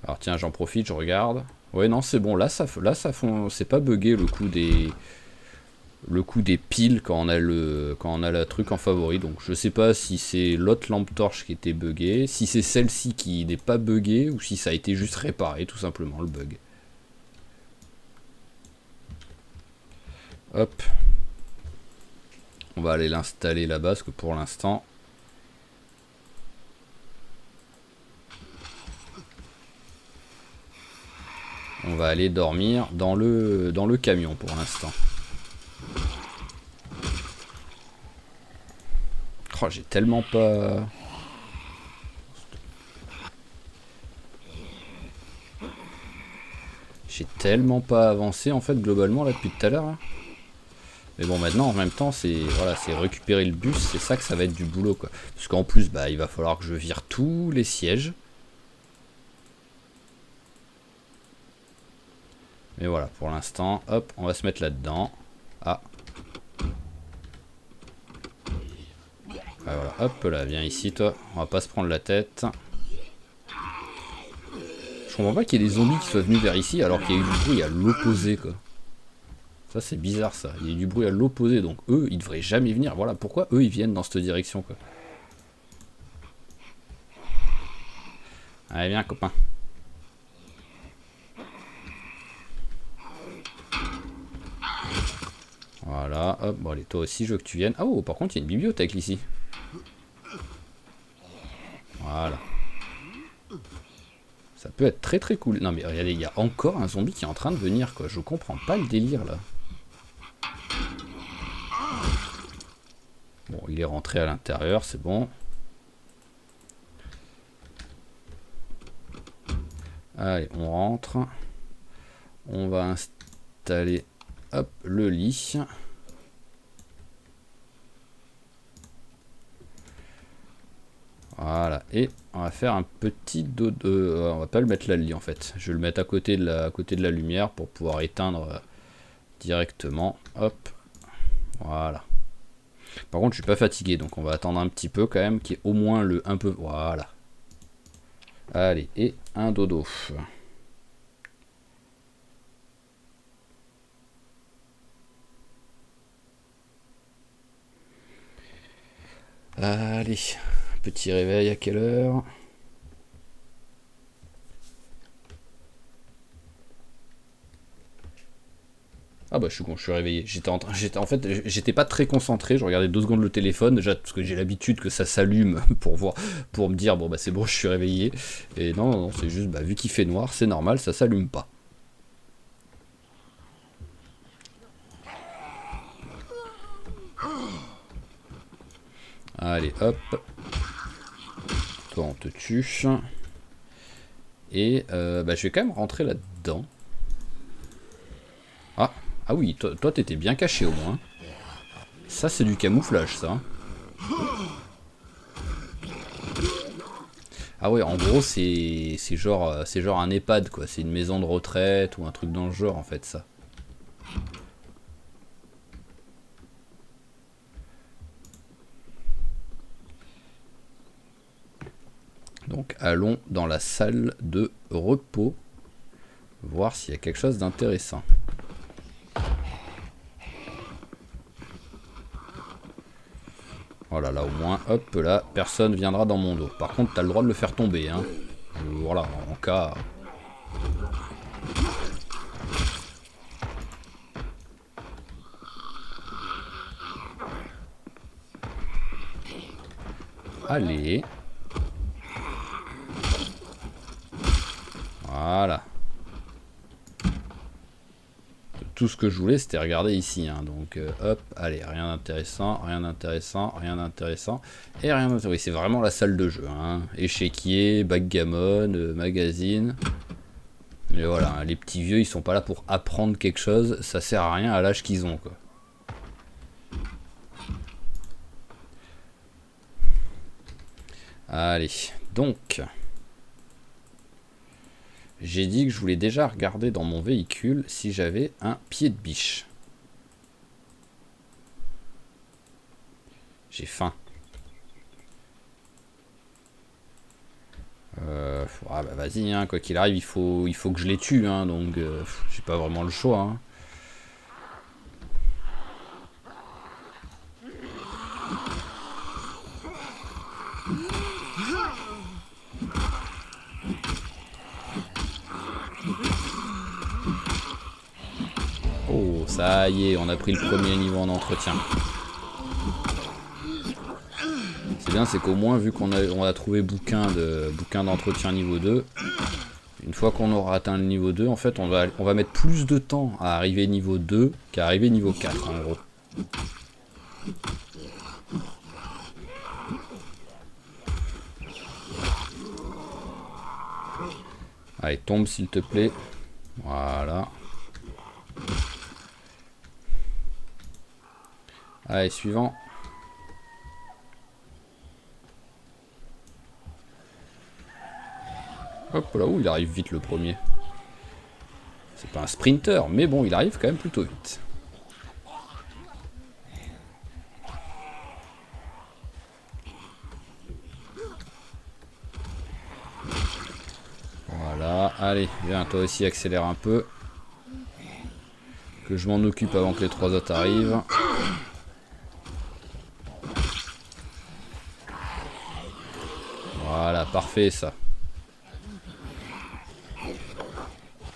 Alors tiens, j'en profite, je regarde. Ouais, non, c'est bon. Là, ça fond... c'est pas bugué le coup des piles quand on a le truc en favori. Donc je sais pas si c'est l'autre lampe torche qui était buggée, si c'est celle-ci qui n'est pas buggée ou si ça a été juste réparé tout simplement le bug. Hop. On va aller l'installer là-bas parce que pour l'instant on va aller dormir dans le camion pour l'instant. Oh, j'ai tellement pas... J'ai tellement pas avancé en fait globalement là depuis tout à l'heure. Hein. Mais bon maintenant en même temps c'est voilà, c'est récupérer le bus, c'est ça que ça va être du boulot quoi. Parce qu'en plus bah il va falloir que je vire tous les sièges. Mais voilà, pour l'instant, hop, on va se mettre là-dedans. Ah. Ah, voilà, hop là, viens ici toi. On va pas se prendre la tête. Je comprends pas qu'il y ait des zombies qui soient venus vers ici alors qu'il y a eu du bruit à l'opposé quoi. Ça c'est bizarre ça. Il y a eu du bruit à l'opposé donc eux ils devraient jamais venir. Voilà pourquoi eux ils viennent dans cette direction quoi. Allez viens copain. Voilà, hop, bon allez toi aussi je veux que tu viennes. Ah oh par contre il y a une bibliothèque ici. Voilà. Ça peut être très très cool. Non mais regardez, il y a encore un zombie qui est en train de venir quoi. Je comprends pas le délire là. Bon, il est rentré à l'intérieur, c'est bon. Allez, on rentre. On va installer hop, le lit. Voilà, et on va faire un petit dodo. On va pas le mettre là le lit en fait. Je vais le mettre à côté de la lumière pour pouvoir éteindre directement. Hop, voilà. Par contre, je suis pas fatigué, donc on va attendre un petit peu quand même, qu'il y ait au moins le un peu. Voilà. Allez, et un dodo. Allez, petit réveil à quelle heure? Ah bah je suis con, je suis réveillé. En fait, j'étais pas très concentré. Je regardais 2 secondes le téléphone déjà parce que j'ai l'habitude que ça s'allume pour voir, pour me dire bon bah c'est bon, je suis réveillé. Et non, non, c'est juste bah vu qu'il fait noir, c'est normal, ça s'allume pas. Allez, hop. Toi, on te tue. Et bah, je vais quand même rentrer là-dedans. Ah, ah oui, toi t'étais bien caché au moins. Ça, c'est du camouflage, ça. Ah ouais, en gros, c'est genre un EHPAD, quoi. C'est une maison de retraite ou un truc dans le genre, en fait, ça. Donc, allons dans la salle de repos. Voir s'il y a quelque chose d'intéressant. Voilà, là au moins, hop, là, personne viendra dans mon dos. Par contre, t'as le droit de le faire tomber, hein. Voilà, en cas... Allez. Voilà. Tout ce que je voulais, c'était regarder ici, hein. Donc, hop, allez, rien d'intéressant, rien d'intéressant, rien d'intéressant. Et rien d'intéressant. Oui, c'est vraiment la salle de jeu, hein. Échiquier, backgammon, magazine... Et voilà, hein, les petits vieux, ils sont pas là pour apprendre quelque chose, ça sert à rien à l'âge qu'ils ont, quoi. Allez, donc... J'ai dit que je voulais déjà regarder dans mon véhicule si j'avais un pied de biche. J'ai faim. Ah bah vas-y, hein, quoi qu'il arrive, il faut que je les tue, hein, donc j'ai pas vraiment le choix. Hein. Oh, ça y est, on a pris le premier niveau en entretien. C'est bien, c'est qu'au moins, vu qu'on a trouvé bouquin d'entretien niveau 2, une fois qu'on aura atteint le niveau 2, en fait, on va mettre plus de temps à arriver niveau 2 qu'à arriver niveau 4, en gros. Allez, tombe s'il te plaît. Voilà. Allez, suivant. Hop là, où il arrive vite le premier. C'est pas un sprinter, mais bon, il arrive quand même plutôt vite. Voilà, allez, viens, toi aussi accélère un peu. Que je m'en occupe avant que les trois autres arrivent. Voilà, parfait ça.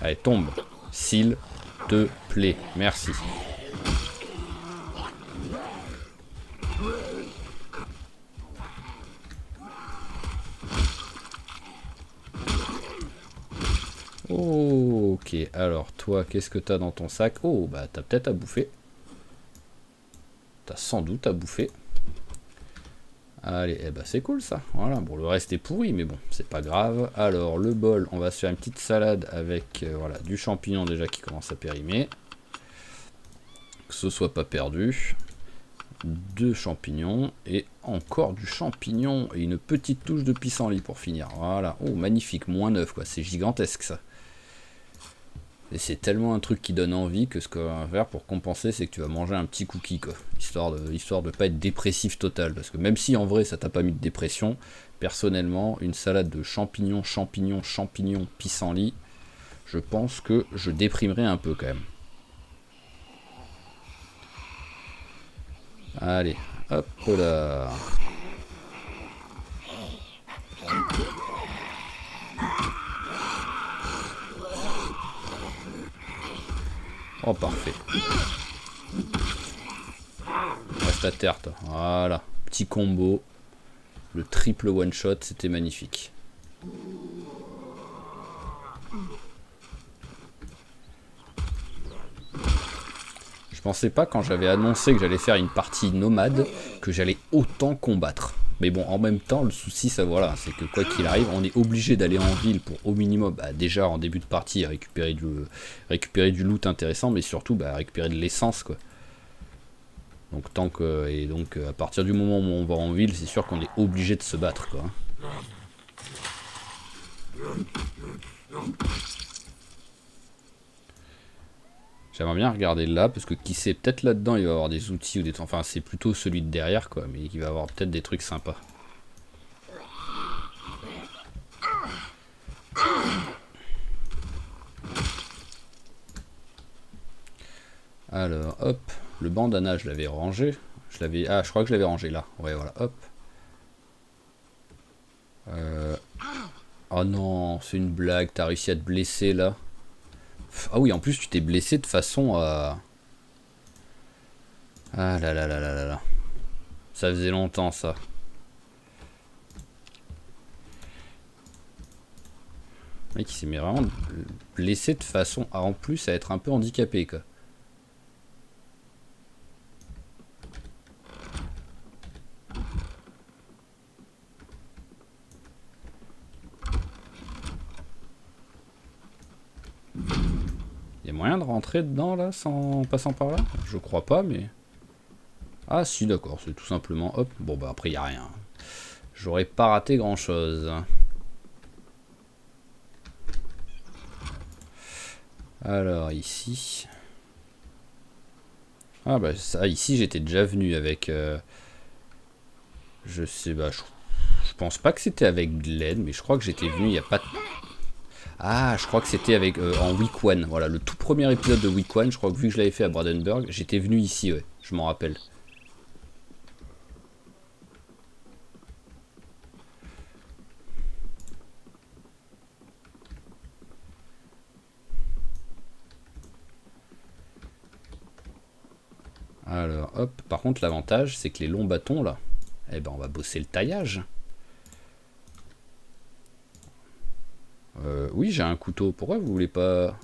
Allez, tombe. S'il te plaît. Merci. Ok, alors toi, qu'est-ce que t'as dans ton sac? Oh, bah t'as peut-être à bouffer. T'as sans doute à bouffer. Allez, eh bah c'est cool ça. Voilà, bon le reste est pourri, mais bon, c'est pas grave. Alors le bol, on va se faire une petite salade avec voilà, du champignon déjà qui commence à périmer. Que ce soit pas perdu. 2 champignons et encore du champignon et une petite touche de pissenlit pour finir. Voilà. Oh magnifique, moins 9 quoi, c'est gigantesque ça. Et c'est tellement un truc qui donne envie que ce qu'on va faire pour compenser, c'est que tu vas manger un petit cookie, quoi. Histoire de pas être dépressif total. Parce que même si en vrai ça t'a pas mis de dépression, personnellement, une salade de champignons, pissenlit, je pense que je déprimerai un peu quand même. Allez, hop là. Oh, parfait. Reste à terre, toi. Voilà. Petit combo. Le triple one-shot, c'était magnifique. Je pensais pas quand j'avais annoncé que j'allais faire une partie nomade que j'allais autant combattre. Mais bon, en même temps, le souci, ça voilà, c'est que quoi qu'il arrive, on est obligé d'aller en ville pour au minimum, bah, déjà en début de partie, récupérer du loot intéressant, mais surtout bah, récupérer de l'essence, quoi. Donc à partir du moment où on va en ville, c'est sûr qu'on est obligé de se battre, quoi. J'aimerais bien regarder là, parce que qui sait, peut-être là-dedans il va y avoir des outils ou des trucs. Enfin, c'est plutôt celui de derrière, quoi, mais il va y avoir peut-être des trucs sympas. Alors, hop, le bandana, je l'avais rangé. Ah, je crois que je l'avais rangé là. Ouais, voilà, hop. Oh non, c'est une blague, t'as réussi à te blesser là. Ah oui, en plus, tu t'es blessé de façon à. Ah là là là là là là. Ça faisait longtemps ça. Le mec il s'est mis vraiment blessé de façon à en plus à être un peu handicapé quoi. Il y a moyen de rentrer dedans là en passant par là? Je crois pas mais... Ah si d'accord, c'est tout simplement hop. Bon bah après il n'y a rien. J'aurais pas raté grand chose. Alors ici... Ah bah ça ici j'étais déjà venu avec... Je sais bah je pense pas que c'était avec Glenn mais je crois que j'étais venu il n'y a pas... Ah je crois que c'était avec en Week 1. Voilà le tout premier épisode de Week 1. Je crois que vu que je l'avais fait à Brandenburg, j'étais venu ici ouais. Je m'en rappelle. Alors hop, par contre l'avantage c'est que les longs bâtons là, eh ben on va bosser le taillage. Oui j'ai un couteau, pourquoi vous voulez pas...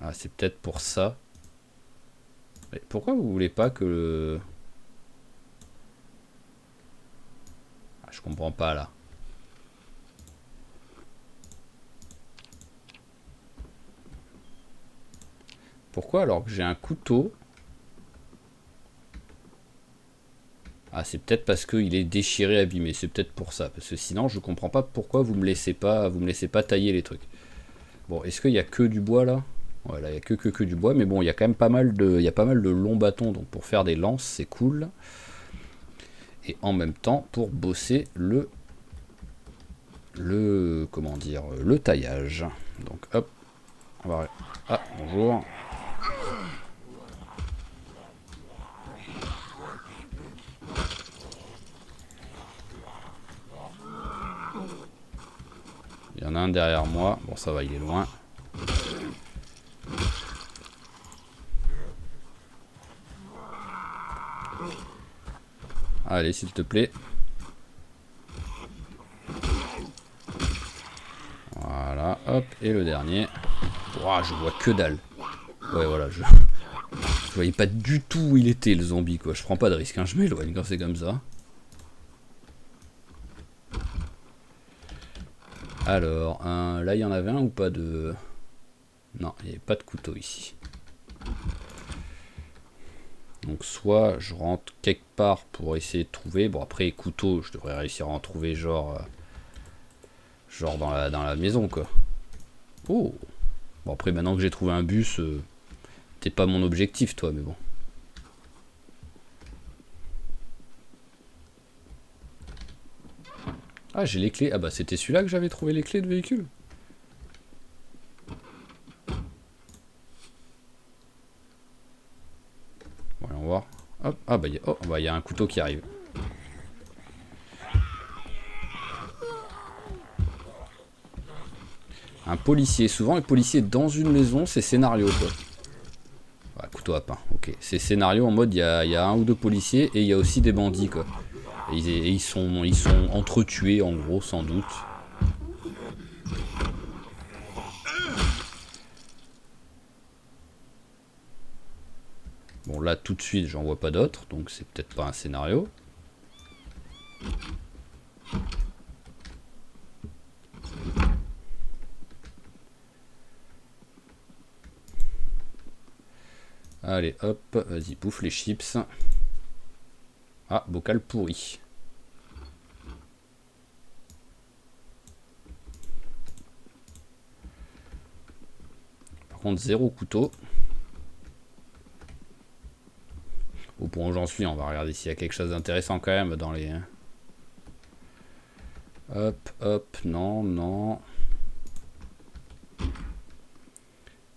Ah c'est peut-être pour ça. Mais pourquoi vous voulez pas que le... Ah, je comprends pas là. Pourquoi alors que j'ai un couteau... Ah c'est peut-être parce qu'il est déchiré, abîmé, c'est peut-être pour ça. Parce que sinon je comprends pas pourquoi vous me laissez pas tailler les trucs. Bon, est-ce qu'il y a que du bois là? Voilà, il y a que du bois, mais bon, il y a quand même pas mal de longs bâtons, donc pour faire des lances, c'est cool. Et en même temps, pour bosser comment dire, le taillage. Donc hop, on va... Ah, bonjour. Il y en a un derrière moi. Bon, ça va, il est loin. Allez, s'il te plaît. Voilà, hop, et le dernier. Ouah, je vois que dalle. Ouais, voilà, je voyais pas du tout où il était, le zombie, quoi. Je prends pas de risque, hein, je m'éloigne quand c'est comme ça. Alors, là, il y en avait un ou pas de... Non, il n'y avait pas de couteau ici. Donc, soit je rentre quelque part pour essayer de trouver... Bon, après, couteau, je devrais réussir à en trouver, genre dans la maison, quoi. Oh! Bon, après, maintenant que j'ai trouvé un bus, t'es pas mon objectif, toi, mais bon. Ah, j'ai les clés. Ah bah, c'était celui-là que j'avais trouvé les clés de véhicule. Voyons voir. Hop. Ah bah, y a un couteau qui arrive. Un policier. Souvent, les policiers dans une maison, c'est scénario, quoi. Ah, couteau à pain, ok. C'est scénario en mode, il y a un ou deux policiers et il y a aussi des bandits, quoi. Et ils sont entretués, en gros, sans doute. là tout de suite j'en vois pas d'autres, donc c'est peut-être pas un scénario. Allez hop, vas-y bouffe les chips. Ah, bocal pourri. Par contre 0 couteau. Au point où j'en suis, on va regarder s'il y a quelque chose d'intéressant quand même dans les... Hop, hop, non, non.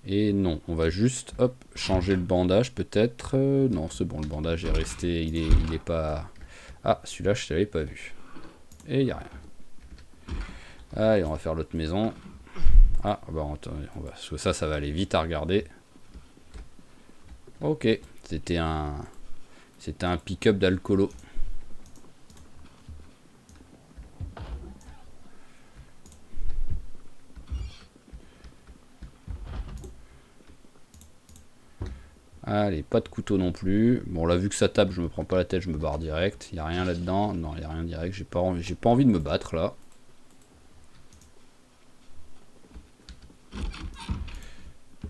Et non, on va juste, hop, changer le bandage peut-être. Non, c'est bon, le bandage est resté, il est pas... Ah, celui-là, je ne l'avais pas vu. Et il n'y a rien. Allez, on va faire l'autre maison. Ah, bah, parce que ça va aller vite à regarder. Ok, c'était un pick-up d'alcoolo. Allez, pas de couteau non plus. Bon, là, vu que ça tape, je me prends pas la tête, je me barre direct. Il n'y a rien là-dedans. Non, il n'y a rien direct. J'ai pas envie de me battre, là.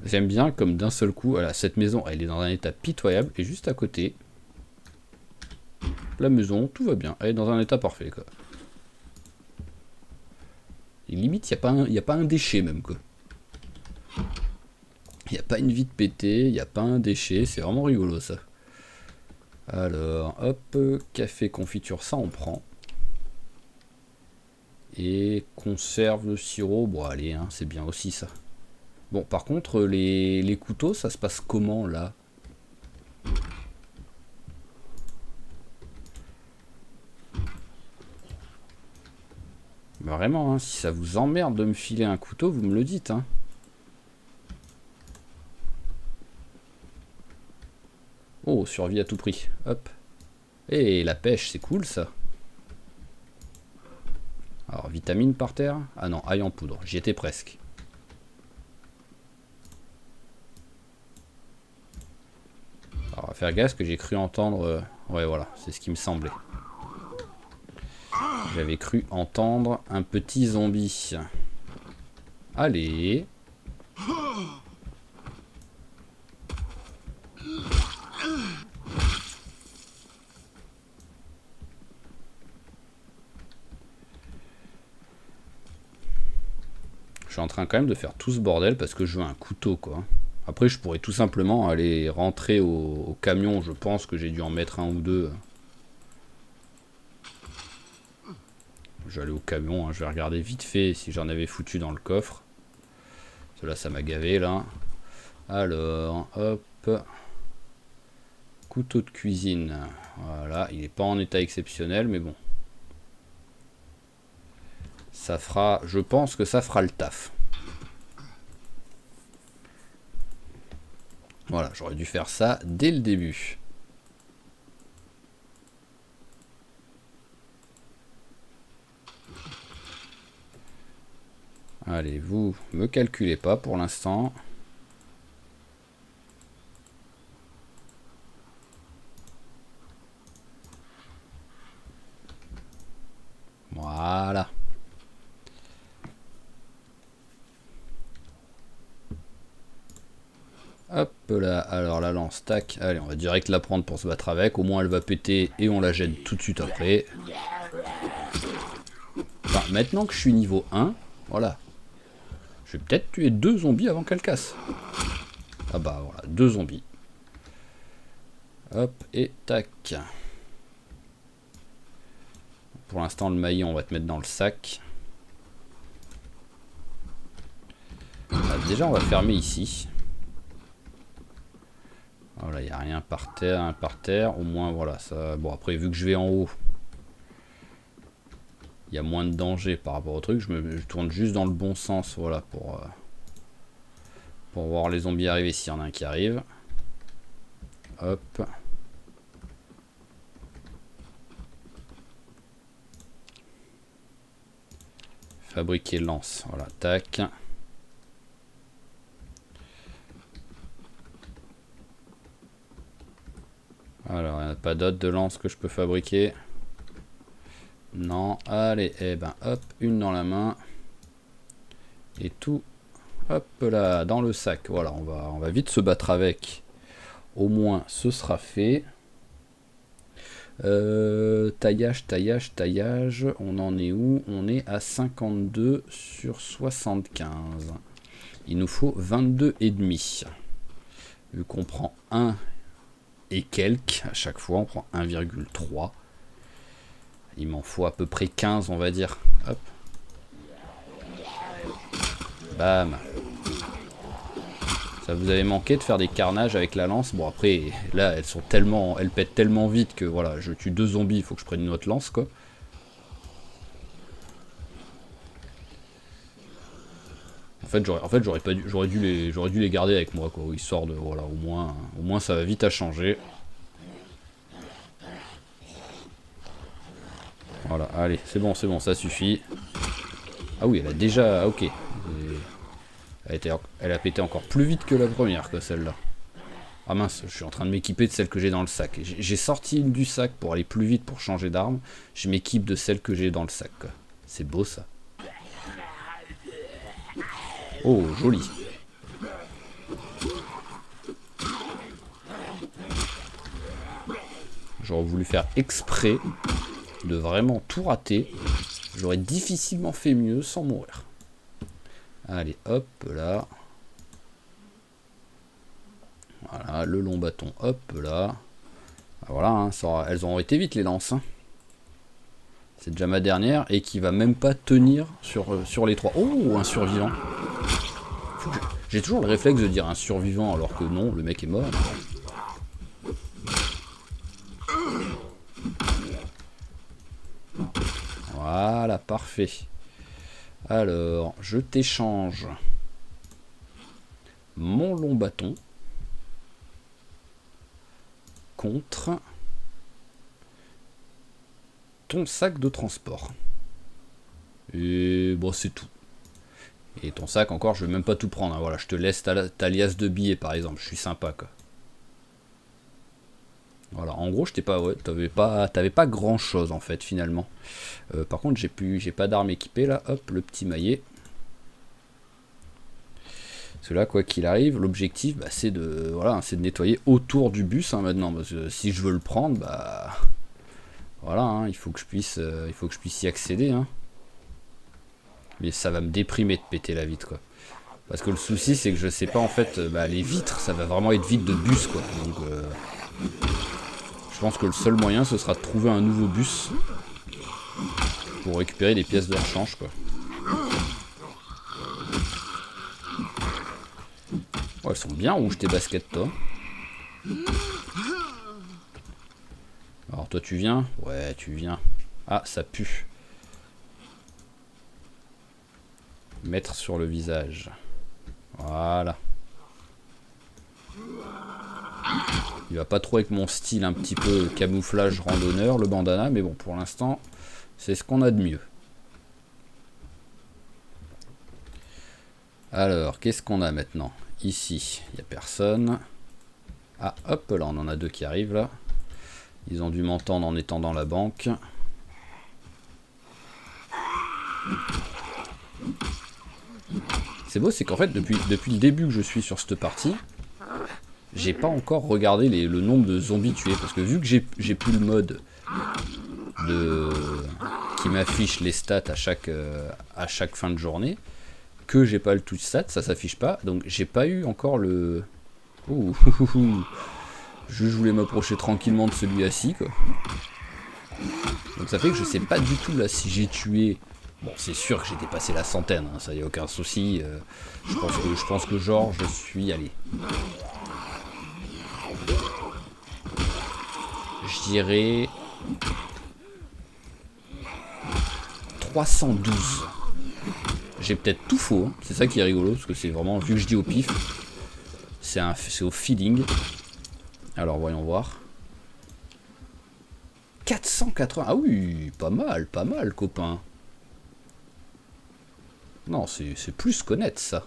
J'aime bien, comme d'un seul coup, voilà, cette maison, elle est dans un état pitoyable. Et juste à côté, la maison, tout va bien. Elle est dans un état parfait, quoi. Et limite, il n'y a pas un déchet, même, quoi. Il n'y a pas une vitre pétée, il n'y a pas un déchet. C'est vraiment rigolo, ça. Alors, hop, café, confiture, ça on prend. Et conserve de sirop, bon allez, hein, c'est bien aussi ça. Bon, par contre, les couteaux, ça se passe comment là? Vraiment, hein, si ça vous emmerde de me filer un couteau, vous me le dites. Hein. Oh, survie à tout prix. Hop. Et la pêche, c'est cool ça. Alors, vitamine par terre. Ah non, ail en poudre. J'y étais presque. Alors, on va faire gaffe que j'ai cru entendre... Ouais, voilà, c'est ce qui me semblait. J'avais cru entendre un petit zombie. Allez. Je suis en train quand même de faire tout ce bordel parce que je veux un couteau, quoi. Après, je pourrais tout simplement aller rentrer au camion. Je pense que j'ai dû en mettre un ou deux. Je vais aller au camion. Hein. Je vais regarder vite fait si j'en avais foutu dans le coffre. Cela, ça m'a gavé, là. Alors, hop. Couteau de cuisine. Voilà, il n'est pas en état exceptionnel, mais bon. Ça fera... Je pense que ça fera le taf. Voilà, j'aurais dû faire ça dès le début. Allez, vous me calculez pas pour l'instant. Voilà. Hop là, alors la lance, tac. Allez, on va direct la prendre pour se battre avec. Au moins elle va péter et on la jette tout de suite après. Enfin, maintenant que je suis niveau 1, voilà. Je vais peut-être tuer 2 zombies avant qu'elle casse. Ah bah voilà, 2 zombies. Hop, et tac. Pour l'instant, le maillet, on va te mettre dans le sac. Ah, déjà, on va fermer ici. Voilà, il n'y a rien par terre, Au moins, voilà. Ça... Bon, après, vu que je vais en haut, il y a moins de danger par rapport au truc. Je tourne juste dans le bon sens, voilà, pour voir les zombies arriver s'il y en a un qui arrive. Hop. Fabriquer lance. Voilà, tac. Alors, il n'y a pas d'autres de lance que je peux fabriquer. Non, allez, eh ben hop, une dans la main. Et tout, hop là, dans le sac. Voilà, on va vite se battre avec. Au moins, ce sera fait. Taillage, taillage, taillage. On en est où? On est à 52 sur 75. Il nous faut 22,5. Vu qu'on prend 1 et quelques, à chaque fois, on prend 1,3. Il m'en faut à peu près 15, on va dire. Hop. Bam. Ça vous avait manqué de faire des carnages avec la lance. Bon après, là, elles pètent tellement vite que voilà, je tue 2 zombies, il faut que je prenne une autre lance, quoi. En fait, j'aurais dû les garder avec moi, quoi. Histoire de, voilà, au moins ça va vite à changer. Voilà, allez, c'est bon, ça suffit. Ah oui, elle a déjà, ah, ok. Elle a pété encore plus vite que la première, quoi, celle-là. Ah mince, je suis en train de m'équiper de celle que j'ai dans le sac. J'ai sorti une du sac pour aller plus vite pour changer d'arme. Je m'équipe de celle que j'ai dans le sac, quoi. C'est beau, ça. Oh, joli. J'aurais voulu faire exprès de vraiment tout rater. J'aurais difficilement fait mieux sans mourir. Allez, hop, là. Voilà, le long bâton, hop, là. Ah, voilà, hein, elles auront été vite, les lances. Hein. C'est déjà ma dernière, et qui va même pas tenir sur les 3. Oh, un survivant. J'ai toujours le réflexe de dire un survivant, alors que non, le mec est mort. Voilà, parfait. Alors, je t'échange mon long bâton contre ton sac de transport. Et bon, c'est tout. Et ton sac, encore, je vais même pas tout prendre. Hein. Voilà, je te laisse ta liasse de billets, par exemple. Je suis sympa, quoi. Voilà, en gros, t'avais pas grand chose en fait finalement. Par contre, j'ai pas d'armes équipées là. Hop, le petit maillet. Parce que là, quoi qu'il arrive, l'objectif, bah, c'est de nettoyer autour du bus hein, maintenant. Parce que si je veux le prendre, bah voilà, hein, il faut que je puisse y accéder. Hein. Mais ça va me déprimer de péter la vitre, quoi. Parce que le souci, c'est que je sais pas en fait, les vitres, ça va vraiment être vide de bus, quoi. Donc je pense que le seul moyen, ce sera de trouver un nouveau bus pour récupérer des pièces de rechange, quoi. Oh, elles sont bien rouges tes baskets, toi. Alors toi, tu viens? Ouais, tu viens. Ah, ça pue. Mettre sur le visage. Voilà. Il va pas trop avec mon style un petit peu camouflage randonneur, le bandana, mais bon, pour l'instant, c'est ce qu'on a de mieux. Alors, qu'est-ce qu'on a maintenant? Ici, il n'y a personne. Ah, hop, là, on en a 2 qui arrivent, là. Ils ont dû m'entendre en étant dans la banque. C'est beau, c'est qu'en fait, depuis le début que je suis sur cette partie, j'ai pas encore regardé le nombre de zombies tués. Parce que vu que j'ai plus le mode qui m'affiche les stats à chaque fin de journée, que j'ai pas le tout stat, ça s'affiche pas. Donc j'ai pas eu encore le... Ouh, je voulais m'approcher tranquillement de celui-ci, quoi. Donc ça fait que je sais pas du tout là si j'ai tué... Bon, c'est sûr que j'ai dépassé la centaine, hein, ça y a aucun souci. Je pense que genre je suis allé. Je dirais 312. J'ai peut-être tout faux, hein. C'est ça qui est rigolo, parce que c'est vraiment, vu que je dis au pif, c'est au feeling. Alors voyons voir. 480, ah oui, pas mal, copain. Non, c'est plus qu'honnête, ça.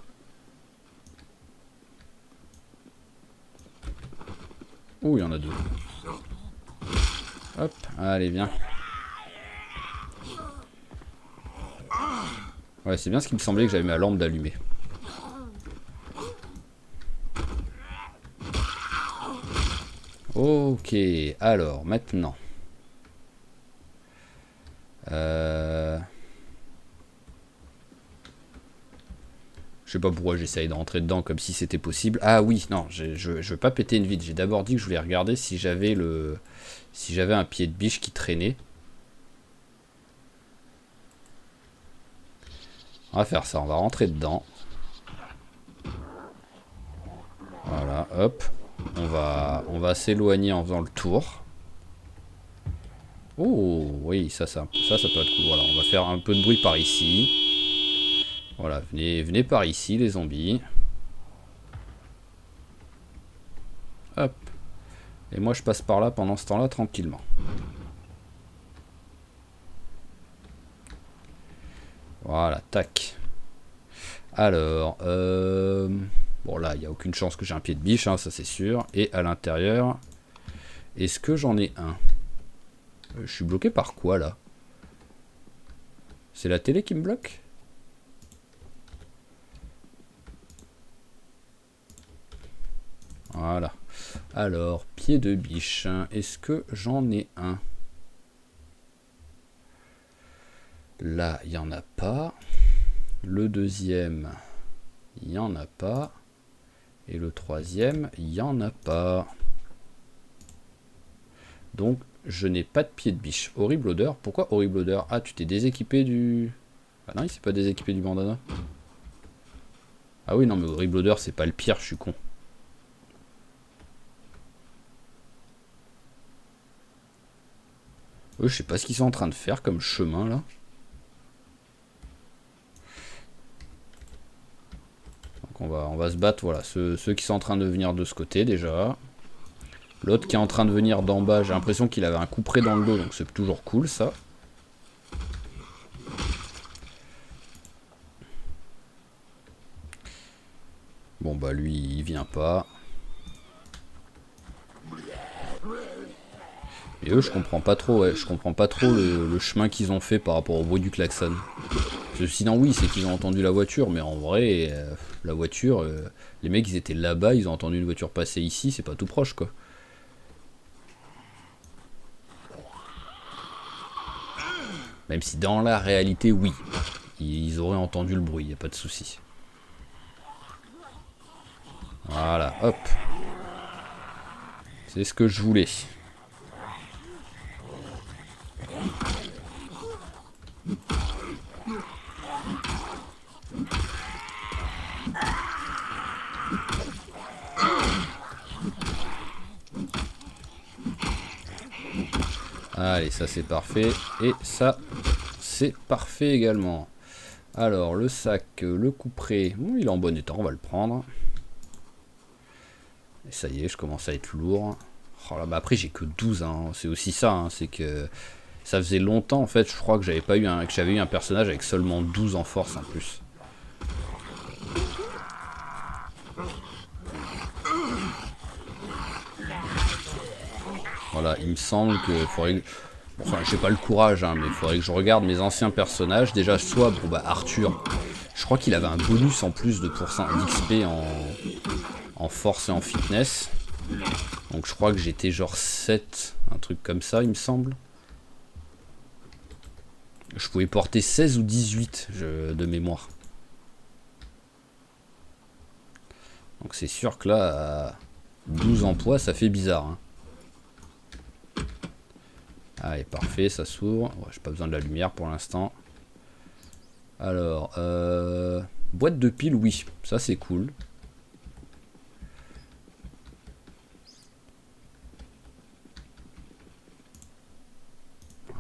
Oh, il y en a 2. Hop, allez, viens. Ouais, c'est bien ce qui me semblait que j'avais ma lampe d'allumer. Ok, alors, maintenant. Je sais pas pourquoi j'essaye de rentrer dedans comme si c'était possible. Ah oui, non, je veux pas péter une vitre. J'ai d'abord dit que je voulais regarder si j'avais un pied de biche qui traînait. On va faire ça, on va rentrer dedans. Voilà, hop. On va s'éloigner en faisant le tour. Oh, oui, ça peut être cool. Voilà, on va faire un peu de bruit par ici. Voilà, venez par ici, les zombies. Hop. Et moi, je passe par là pendant ce temps-là, tranquillement. Voilà, tac. Alors, bon là, il n'y a aucune chance que j'ai un pied de biche, hein, ça c'est sûr. Et à l'intérieur, est-ce que j'en ai un? Je suis bloqué par quoi, là? C'est la télé qui me bloque? Voilà. Alors, pied de biche, est-ce que j'en ai un? Là, il n'y en a pas. Le deuxième, il n'y en a pas. Et le troisième, il n'y en a pas. Donc, je n'ai pas de pied de biche. Horrible odeur. Pourquoi horrible odeur? Ah, tu t'es déséquipé du... Ah non, il s'est pas déséquipé du bandana. Ah oui, non, mais horrible odeur, c'est pas le pire, je suis con. Eux, je sais pas ce qu'ils sont en train de faire comme chemin, là. Donc on va se battre, voilà. Ceux qui sont en train de venir de ce côté, déjà. L'autre qui est en train de venir d'en bas, j'ai l'impression qu'il avait un coup près dans le dos, donc c'est toujours cool, ça. Bon, bah lui, il vient pas. Et eux, je comprends pas trop, ouais, je comprends pas trop le chemin qu'ils ont fait par rapport au bruit du klaxon. Parce que sinon, oui, c'est qu'ils ont entendu la voiture, mais en vrai, la voiture, les mecs, ils étaient là-bas, ils ont entendu une voiture passer ici, c'est pas tout proche, quoi. Même si dans la réalité, oui, ils auraient entendu le bruit, y a pas de souci. Voilà, hop. C'est ce que je voulais. Allez, ça c'est parfait. Et ça, c'est parfait également. Alors, le sac, le couperet, il est en bon état, on va le prendre. Et ça y est, je commence à être lourd. Oh là, bah après, j'ai que 12, hein. C'est aussi ça, hein. C'est que ça faisait longtemps, en fait, je crois que j'avais eu un personnage avec seulement 12 en force en plus. Voilà, il me semble que faudrait... Enfin, j'ai pas le courage, hein, mais il faudrait que je regarde mes anciens personnages. Déjà, soit, bon bah Arthur, je crois qu'il avait un bonus en plus de pourcent d'XP en force et en fitness. Donc je crois que j'étais genre 7, un truc comme ça, il me semble. Je pouvais porter 16 ou 18 de mémoire. Donc c'est sûr que là, à 12 en poids, ça fait bizarre, hein. Allez, parfait, ça s'ouvre. Ouais, j'ai pas besoin de la lumière pour l'instant. Alors, boîte de piles, oui, ça c'est cool.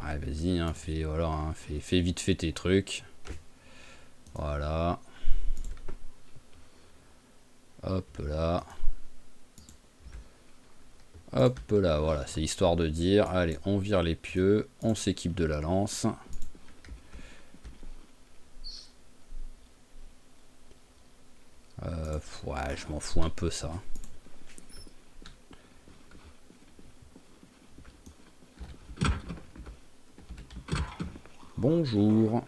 Ouais, vas-y, hein, fais vite fait tes trucs. Voilà. Hop là. Hop là, voilà, c'est histoire de dire, allez, on vire les pieux, on s'équipe de la lance. Ouais, je m'en fous un peu ça. Bonjour.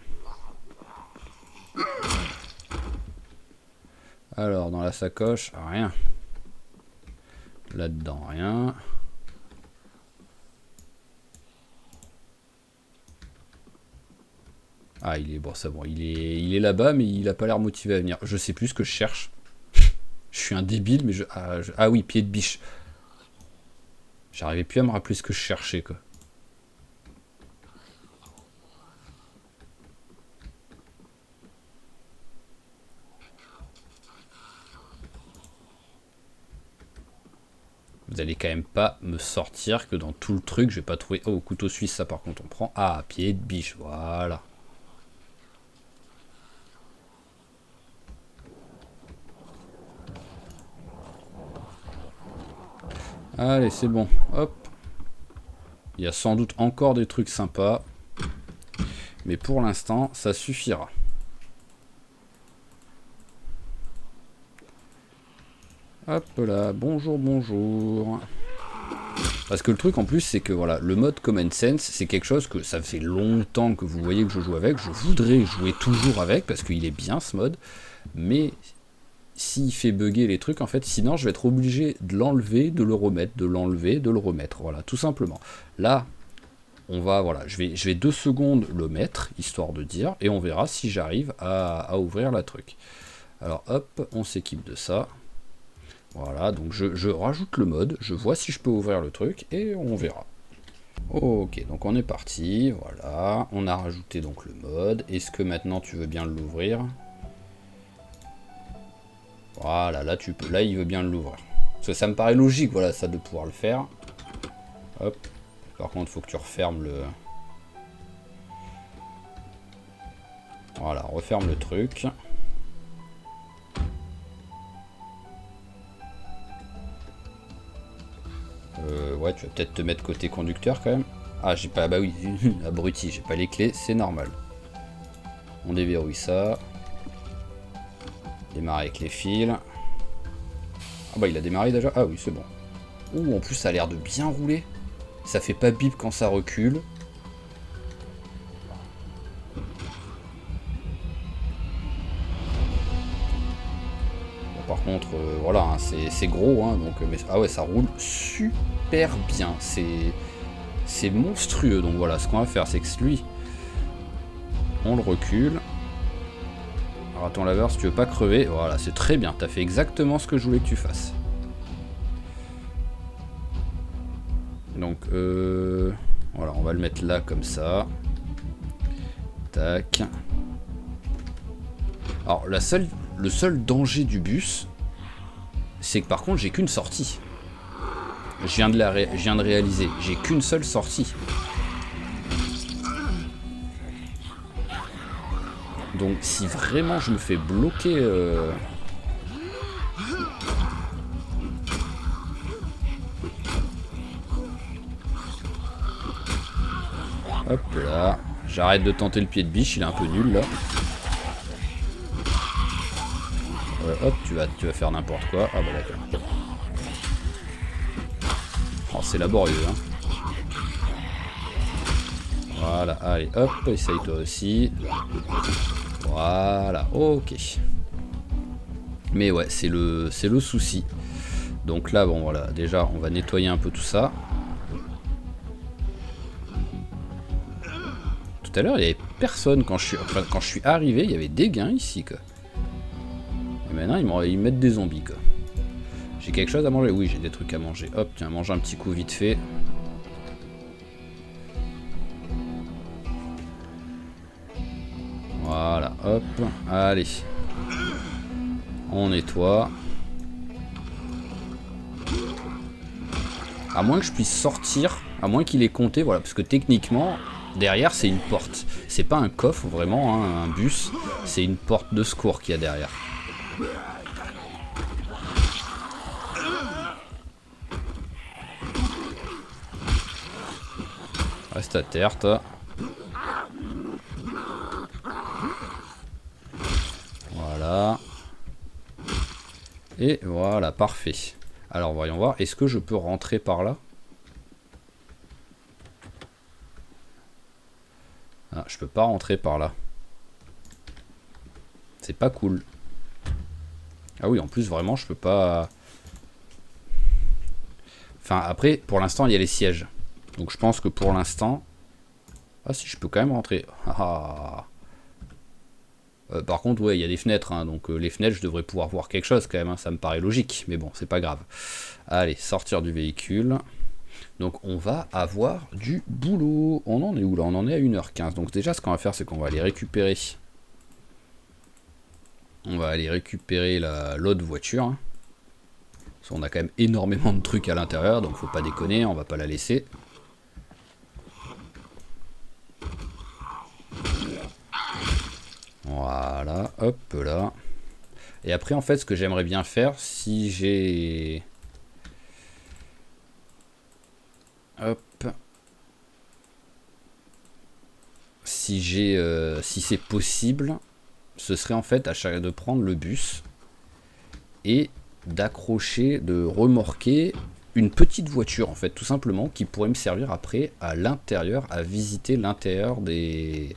Alors, dans la sacoche, rien. Là-dedans, rien. Ah, il est bon, c'est bon. Il est là-bas, mais il a pas l'air motivé à venir. Je sais plus ce que je cherche. Je suis un débile, mais ah oui, pied de biche. J'arrivais plus à me rappeler ce que je cherchais, quoi. Vous allez quand même pas me sortir que dans tout le truc, je vais pas trouver... Oh, couteau suisse, ça par contre on prend. Ah, pied de biche, voilà. Allez, c'est bon. Hop. Il y a sans doute encore des trucs sympas. Mais pour l'instant, ça suffira. Hop là, bonjour, bonjour. Parce que le truc en plus, c'est que voilà, le mode Common Sense, c'est quelque chose que ça fait longtemps que vous voyez que je joue avec. Je voudrais jouer toujours avec parce qu'il est bien ce mode. Mais s'il fait bugger les trucs, en fait, sinon je vais être obligé de l'enlever, de le remettre, de l'enlever, de le remettre. Voilà, tout simplement. Là, on va, voilà, je vais 2 secondes le mettre, histoire de dire, et on verra si j'arrive à ouvrir la truc. Alors hop, on s'équipe de ça. Voilà, donc je rajoute le mode, je vois si je peux ouvrir le truc, et on verra. Ok, donc on est parti, voilà, on a rajouté donc le mode. Est-ce que maintenant tu veux bien l'ouvrir? Voilà, là tu peux, là il veut bien l'ouvrir. Parce que ça me paraît logique, voilà, ça de pouvoir le faire. Hop. Par contre, il faut que tu refermes le... Voilà, referme le truc. Ouais, tu vas peut-être te mettre côté conducteur quand même. Ah, j'ai pas... Bah oui, abruti, j'ai pas les clés, c'est normal. On déverrouille ça. Démarrer avec les fils. Ah bah il a démarré déjà. Ah oui, c'est bon. Ouh, en plus ça a l'air de bien rouler. Ça fait pas bip quand ça recule. Bon, par contre, voilà, hein, c'est gros, hein, donc, mais, ah ouais, ça roule super bien. C'est monstrueux. Donc voilà, ce qu'on va faire, c'est que lui, on le recule. Raton laveur, si tu veux pas crever, voilà, c'est très bien. T'as fait exactement ce que je voulais que tu fasses. Donc, voilà, on va le mettre là comme ça. Tac. Alors, le seul danger du bus, c'est que par contre, j'ai qu'une sortie. Je viens de réaliser, j'ai qu'une seule sortie. Donc, si vraiment je me fais bloquer... Hop là. J'arrête de tenter le pied de biche, il est un peu nul là. Hop, tu vas faire n'importe quoi. Ah bah d'accord. Oh, c'est laborieux, hein. Voilà, allez, hop, essaye toi aussi. Voilà, ok. Mais ouais, c'est le souci. Donc là, bon voilà, déjà, on va nettoyer un peu tout ça. Tout à l'heure, il n'y avait personne quand je suis arrivé, il y avait des gains ici, quoi. Et maintenant, ils mettent des zombies, quoi. J'ai quelque chose à manger? Oui, j'ai des trucs à manger. Hop, tiens, mange un petit coup vite fait. Voilà, hop, allez. On nettoie. À moins que je puisse sortir, à moins qu'il ait compté, voilà, parce que techniquement, derrière c'est une porte. C'est pas un coffre vraiment, hein, un bus, c'est une porte de secours qu'il y a derrière. Reste à terre, toi. Voilà. Et voilà, parfait. Alors voyons voir, est-ce que je peux rentrer par là? Ah, je peux pas rentrer par là. C'est pas cool. Ah oui, en plus, vraiment, je peux pas... Enfin, après, pour l'instant, il y a les sièges. Donc je pense que pour l'instant... Ah si, je peux quand même rentrer. Par contre, ouais, il y a des fenêtres. Hein, donc les fenêtres, je devrais pouvoir voir quelque chose quand même. Hein, ça me paraît logique. Mais bon, c'est pas grave. Allez, sortir du véhicule. Donc on va avoir du boulot. On en est où là? On en est à 1h15. Donc déjà, ce qu'on va faire, c'est qu'on va aller récupérer... On va aller récupérer l'autre voiture. Hein. Parce qu'on a quand même énormément de trucs à l'intérieur. Donc faut pas déconner, on va pas la laisser. Voilà, hop là. Et après, en fait, ce que j'aimerais bien faire, si j'ai... Hop. Si c'est possible, ce serait en fait de prendre le bus et d'accrocher, de remorquer une petite voiture, en fait, tout simplement, qui pourrait me servir après à l'intérieur, à visiter l'intérieur des...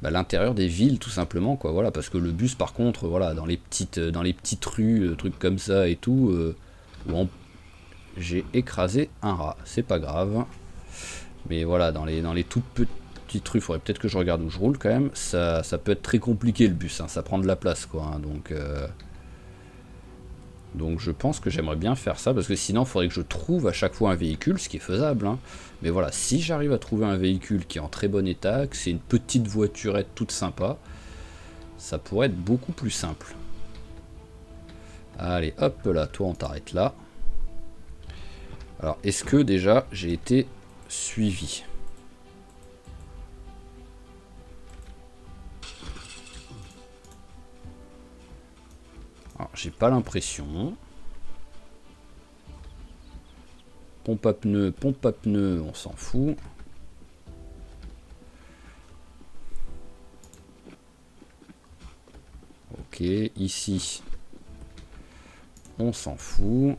l'intérieur des villes, tout simplement, quoi, voilà, parce que le bus, par contre, voilà, dans les petites rues, trucs comme ça et tout, j'ai écrasé un rat, c'est pas grave, mais voilà, dans les toutes petites rues, il faudrait peut-être que je regarde où je roule quand même, ça peut être très compliqué le bus, hein, ça prend de la place, quoi, hein, donc je pense que j'aimerais bien faire ça, parce que sinon il faudrait que je trouve à chaque fois un véhicule, ce qui est faisable, hein. Mais voilà, si j'arrive à trouver un véhicule qui est en très bon état, que c'est une petite voiturette toute sympa, ça pourrait être beaucoup plus simple. Allez, hop là, toi on t'arrête là. Alors, est-ce que déjà j'ai été suivi? Alors, j'ai pas l'impression. Pompe à pneus, on s'en fout. Ok, ici, on s'en fout.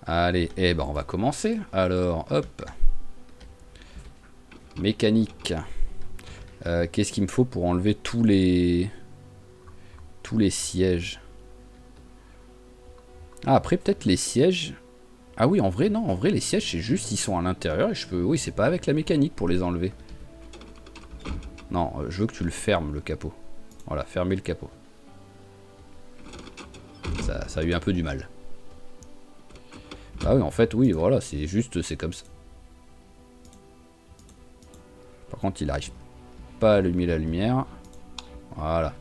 Allez, eh ben on va commencer. Alors, hop. Mécanique. Qu'est-ce qu'il me faut pour enlever tous les sièges? Ah, après peut-être les sièges. Ah oui, en vrai, non, en vrai les sièges c'est juste, ils sont à l'intérieur et je peux... Oui, c'est pas avec la mécanique pour les enlever. Non, je veux que tu le fermes, le capot. Voilà, fermer le capot. Ça a eu un peu du mal. Ah oui, en fait, oui, voilà, c'est juste, c'est comme ça. Par contre, il arrive pas à allumer la lumière. Voilà.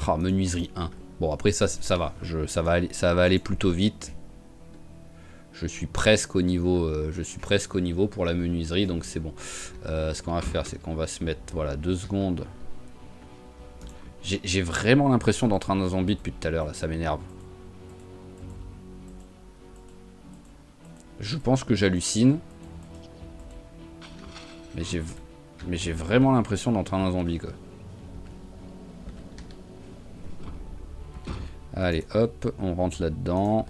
Oh, menuiserie 1. Bon, après, ça va. Ça va aller plutôt vite. Je suis presque au niveau, pour la menuiserie, donc c'est bon. Ce qu'on va faire, c'est qu'on va se mettre, voilà, 2 secondes. J'ai vraiment l'impression d'entrer dans un zombie depuis tout à l'heure, là, ça m'énerve. Je pense que j'hallucine. Mais j'ai vraiment l'impression d'entrer dans un zombie, quoi. Allez, hop, on rentre là-dedans.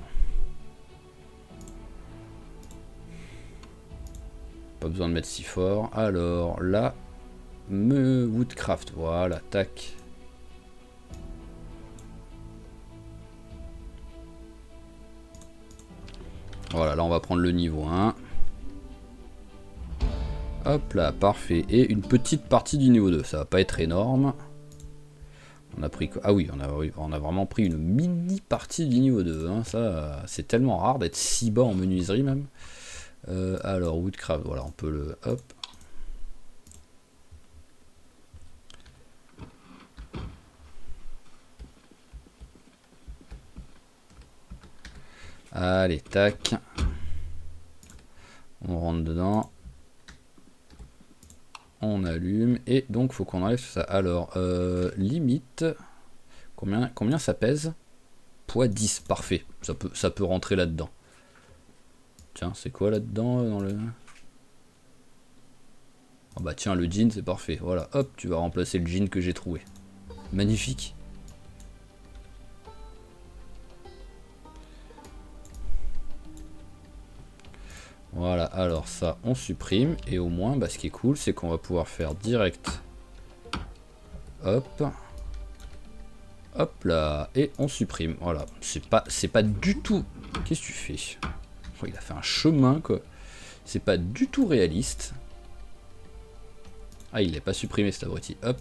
Pas besoin de mettre si fort. Alors, là, Woodcraft, voilà, tac. Voilà, là on va prendre le niveau 1. Hop là, parfait. Et une petite partie du niveau 2, ça va pas être énorme. On a pris quoi? Ah oui, on a vraiment pris une mini partie du niveau 2. Hein. Ça, c'est tellement rare d'être si bas en menuiserie même. Alors, Woodcraft, voilà, on peut le... Hop. Allez, tac. On rentre dedans. On allume. Et donc, faut qu'on enlève ça. Alors, limite... Combien ça pèse? Poids 10, parfait. Ça peut rentrer là-dedans. Tiens, c'est quoi là-dedans dans le... Oh bah tiens, le jean, c'est parfait. Voilà, hop, tu vas remplacer le jean que j'ai trouvé. Magnifique. Voilà, alors ça, on supprime. Et au moins, bah, ce qui est cool, c'est qu'on va pouvoir faire direct. Hop. Hop là. Et on supprime. Voilà. C'est pas du tout... Qu'est-ce que tu fais? Oh, il a fait un chemin, quoi. C'est pas du tout réaliste. Ah, il l'a pas supprimé, cet abruti. Hop.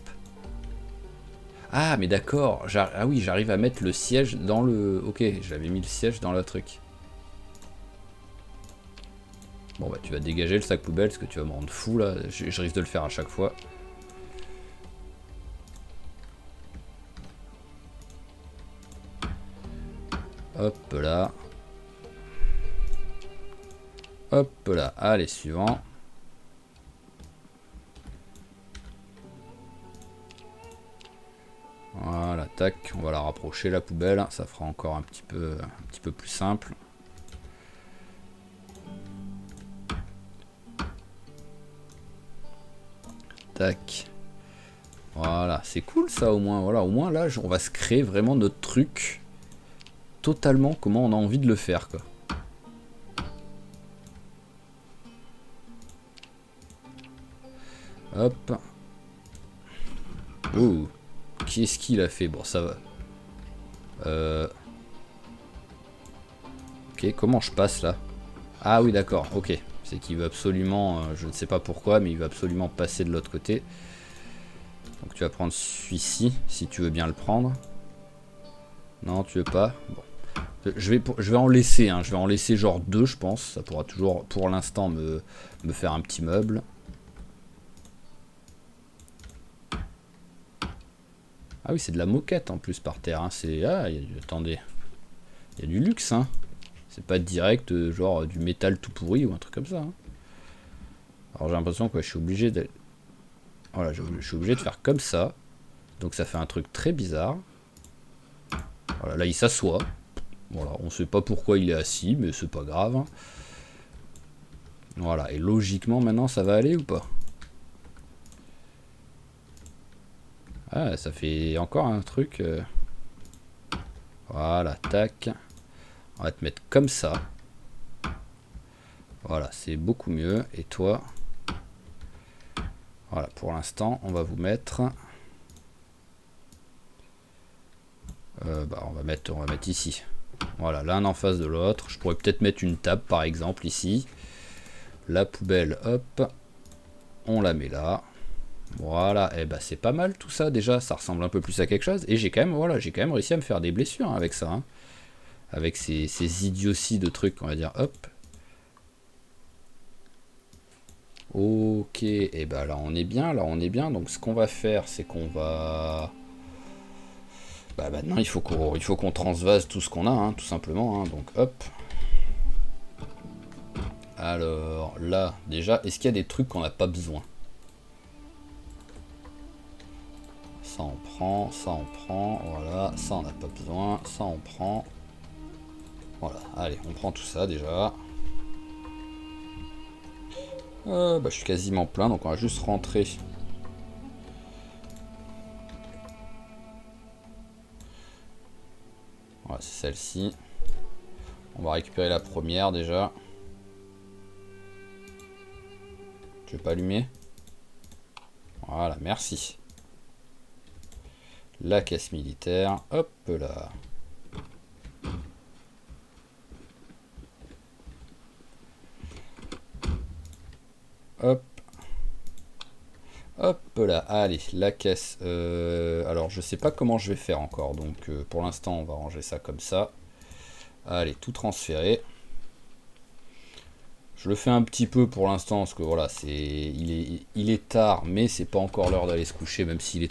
Ah, mais d'accord. Ah oui, j'arrive à mettre le siège dans le... Ok, j'avais mis le siège dans le truc. Bon, bah, tu vas dégager le sac poubelle, parce que tu vas me rendre fou, là. Je risque de le faire à chaque fois. Hop là. Hop là. Allez, suivant. Voilà, tac. On va la rapprocher, la poubelle. Ça fera encore un petit peu plus simple. Tac. Voilà, c'est cool ça au moins. Voilà, au moins là, on va se créer vraiment notre truc totalement comment on a envie de le faire, quoi. Hop. Oh. Qu'est-ce qu'il a fait? Bon, ça va. Ok, comment je passe là? Ah oui, d'accord, ok. C'est qu'il veut absolument, je ne sais pas pourquoi, mais il veut absolument passer de l'autre côté. Donc tu vas prendre celui-ci, si tu veux bien le prendre. Non, tu veux pas? Bon. Je vais en laisser, hein. Je vais en laisser genre 2, je pense. Ça pourra toujours, pour l'instant, me faire un petit meuble. Ah oui, c'est de la moquette en plus par terre. Hein. Ah, attendez. Il y a du luxe, hein. C'est pas direct, genre du métal tout pourri ou un truc comme ça. Hein. Alors j'ai l'impression que je suis obligé de... Voilà, je suis obligé de faire comme ça. Donc ça fait un truc très bizarre. Voilà, là il s'assoit. Voilà, on sait pas pourquoi il est assis, mais c'est pas grave. Hein. Voilà, et logiquement maintenant ça va aller ou pas? Ah, ça fait encore un truc. Voilà, tac. On va te mettre comme ça. Voilà, c'est beaucoup mieux. Et toi, voilà, pour l'instant, on va vous mettre... on va mettre ici. Voilà, l'un en face de l'autre. Je pourrais peut-être mettre une table, par exemple, ici. La poubelle, hop. On la met là. Voilà, et bah c'est pas mal tout ça déjà. Ça ressemble un peu plus à quelque chose. Et j'ai quand même réussi à me faire des blessures hein, avec ça. Hein. Avec ces idioties de trucs, on va dire. Hop. Ok, et bah là on est bien, Donc ce qu'on va faire, c'est qu'on va... Bah maintenant il faut qu'on transvase tout ce qu'on a, hein, tout simplement. Hein. Donc hop. Alors là, déjà, est-ce qu'il y a des trucs qu'on n'a pas besoin? Ça on prend, voilà. Ça on n'a pas besoin, ça on prend. Voilà, allez, on prend tout ça déjà. Bah, je suis quasiment plein, donc on va juste rentrer. Voilà, c'est celle-ci. On va récupérer la première déjà. Tu veux pas allumer? Voilà, merci. La caisse militaire, hop là. Hop. Hop là, allez, la caisse. Alors, je sais pas comment je vais faire encore. Donc, pour l'instant, on va ranger ça comme ça. Allez, tout transférer. Je le fais un petit peu pour l'instant parce que voilà, il est tard, mais c'est pas encore l'heure d'aller se coucher, même s'il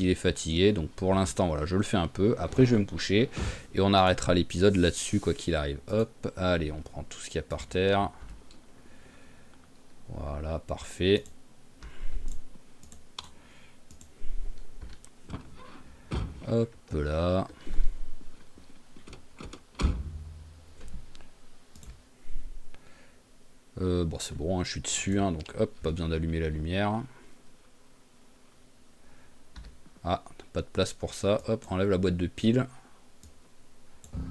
est fatigué. Donc pour l'instant, voilà, je le fais un peu. Après, je vais me coucher et on arrêtera l'épisode là-dessus, quoi qu'il arrive. Hop, allez, on prend tout ce qu'il y a par terre. Voilà, parfait. Hop là. Bon, c'est bon, hein, je suis dessus, hein, donc hop, pas besoin d'allumer la lumière. Ah, pas de place pour ça. Hop, enlève la boîte de piles.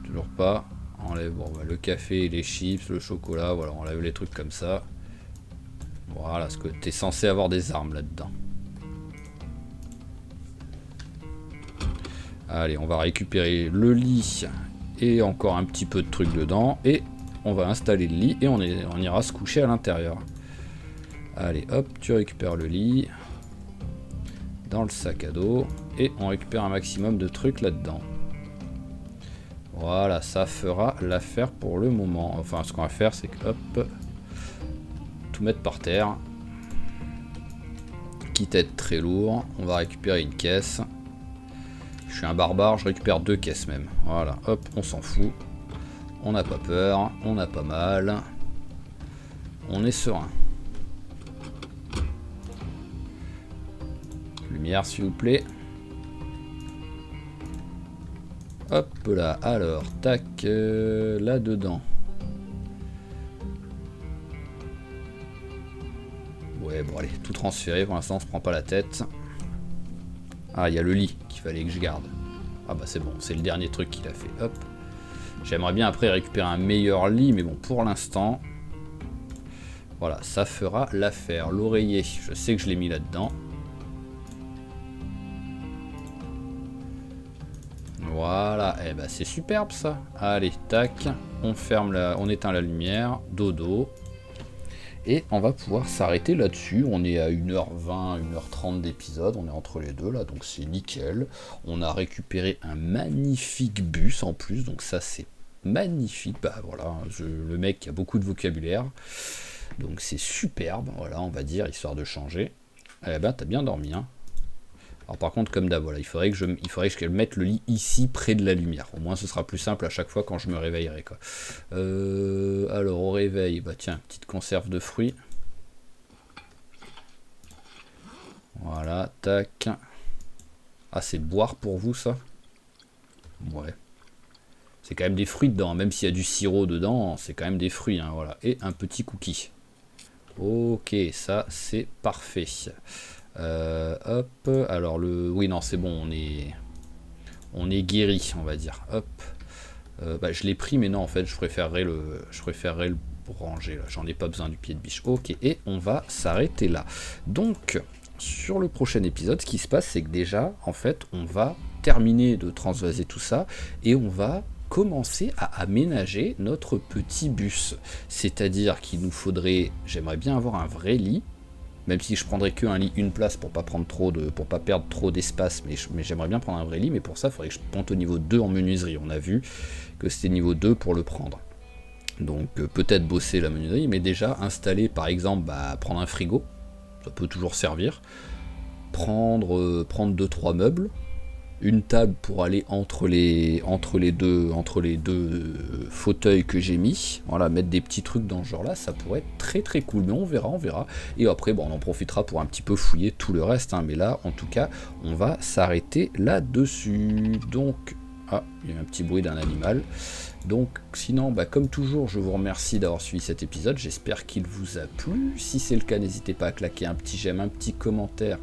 Toujours pas. On enlève le café, les chips, le chocolat, voilà, on enlève les trucs comme ça. Voilà, parce que t'es censé avoir des armes là-dedans. Allez, on va récupérer le lit et encore un petit peu de trucs dedans. Et on va installer le lit et on ira se coucher à l'intérieur. Allez, hop, tu récupères le lit dans le sac à dos et on récupère un maximum de trucs là-dedans. Voilà, ça fera l'affaire pour le moment. Enfin, ce qu'on va faire, c'est que hop, tout mettre par terre. Quitte à être très lourd, on va récupérer une caisse. Je suis un barbare, je récupère 2 caisses même. Voilà, hop, on s'en fout. On n'a pas peur, on n'a pas mal. On est serein. Lumière s'il vous plaît. Hop là, alors, tac, là-dedans. Ouais, bon allez, tout transféré, pour l'instant on se prend pas la tête. Ah, il y a le lit qu'il fallait que je garde. Ah bah c'est bon, c'est le dernier truc qu'il a fait, hop. J'aimerais bien après récupérer un meilleur lit, mais bon, pour l'instant... Voilà, ça fera l'affaire. L'oreiller, je sais que je l'ai mis là-dedans. Voilà, et bah c'est superbe ça. Allez, tac, on ferme on éteint la lumière, dodo. Et on va pouvoir s'arrêter là-dessus. On est à 1h20, 1h30 d'épisode, on est entre les deux là, donc c'est nickel. On a récupéré un magnifique bus en plus, donc ça c'est magnifique. Bah voilà, le mec a beaucoup de vocabulaire, donc c'est superbe, voilà, on va dire, histoire de changer. Eh ben, t'as bien dormi, hein. Alors par contre, comme d'hab, voilà, il faudrait que je mette le lit ici, près de la lumière. Au moins, ce sera plus simple à chaque fois quand je me réveillerai, quoi. Alors, au réveil, bah tiens, petite conserve de fruits. Voilà, tac. Ah, c'est boire pour vous, ça? Ouais. C'est quand même des fruits dedans, même s'il y a du sirop dedans, c'est quand même des fruits, hein, voilà. Et un petit cookie. Ok, ça, c'est parfait. Hop, alors oui non c'est bon, on est guéri on va dire, hop, bah, je l'ai pris mais non en fait je préférerais le ranger là, j'en ai pas besoin du pied de biche. Ok, et on va s'arrêter là. Donc sur le prochain épisode, ce qui se passe c'est que déjà en fait on va terminer de transvaser tout ça et on va commencer à aménager notre petit bus, c'est à dire qu'il nous faudrait, j'aimerais bien avoir un vrai lit. Même si je prendrais que un lit, une place pour pas perdre trop d'espace, mais j'aimerais bien prendre un vrai lit, mais pour ça, il faudrait que je monte au niveau 2 en menuiserie. On a vu que c'était niveau 2 pour le prendre. Donc peut-être bosser la menuiserie, mais déjà installer par exemple, prendre un frigo, ça peut toujours servir. Prendre 2-3 meubles, une table pour aller entre les deux fauteuils que j'ai mis, voilà, mettre des petits trucs dans ce genre là, ça pourrait être très très cool, mais on verra, et après bon, on en profitera pour un petit peu fouiller tout le reste, hein, mais là en tout cas on va s'arrêter là dessus. Donc il y a un petit bruit d'un animal. Donc sinon, comme toujours, je vous remercie d'avoir suivi cet épisode, j'espère qu'il vous a plu. Si c'est le cas, n'hésitez pas à claquer un petit j'aime, un petit commentaire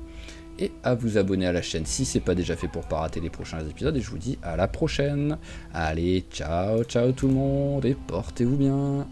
et à vous abonner à la chaîne si c'est pas déjà fait pour pas rater les prochains épisodes, et je vous dis à la prochaine. Allez, ciao tout le monde et portez-vous bien.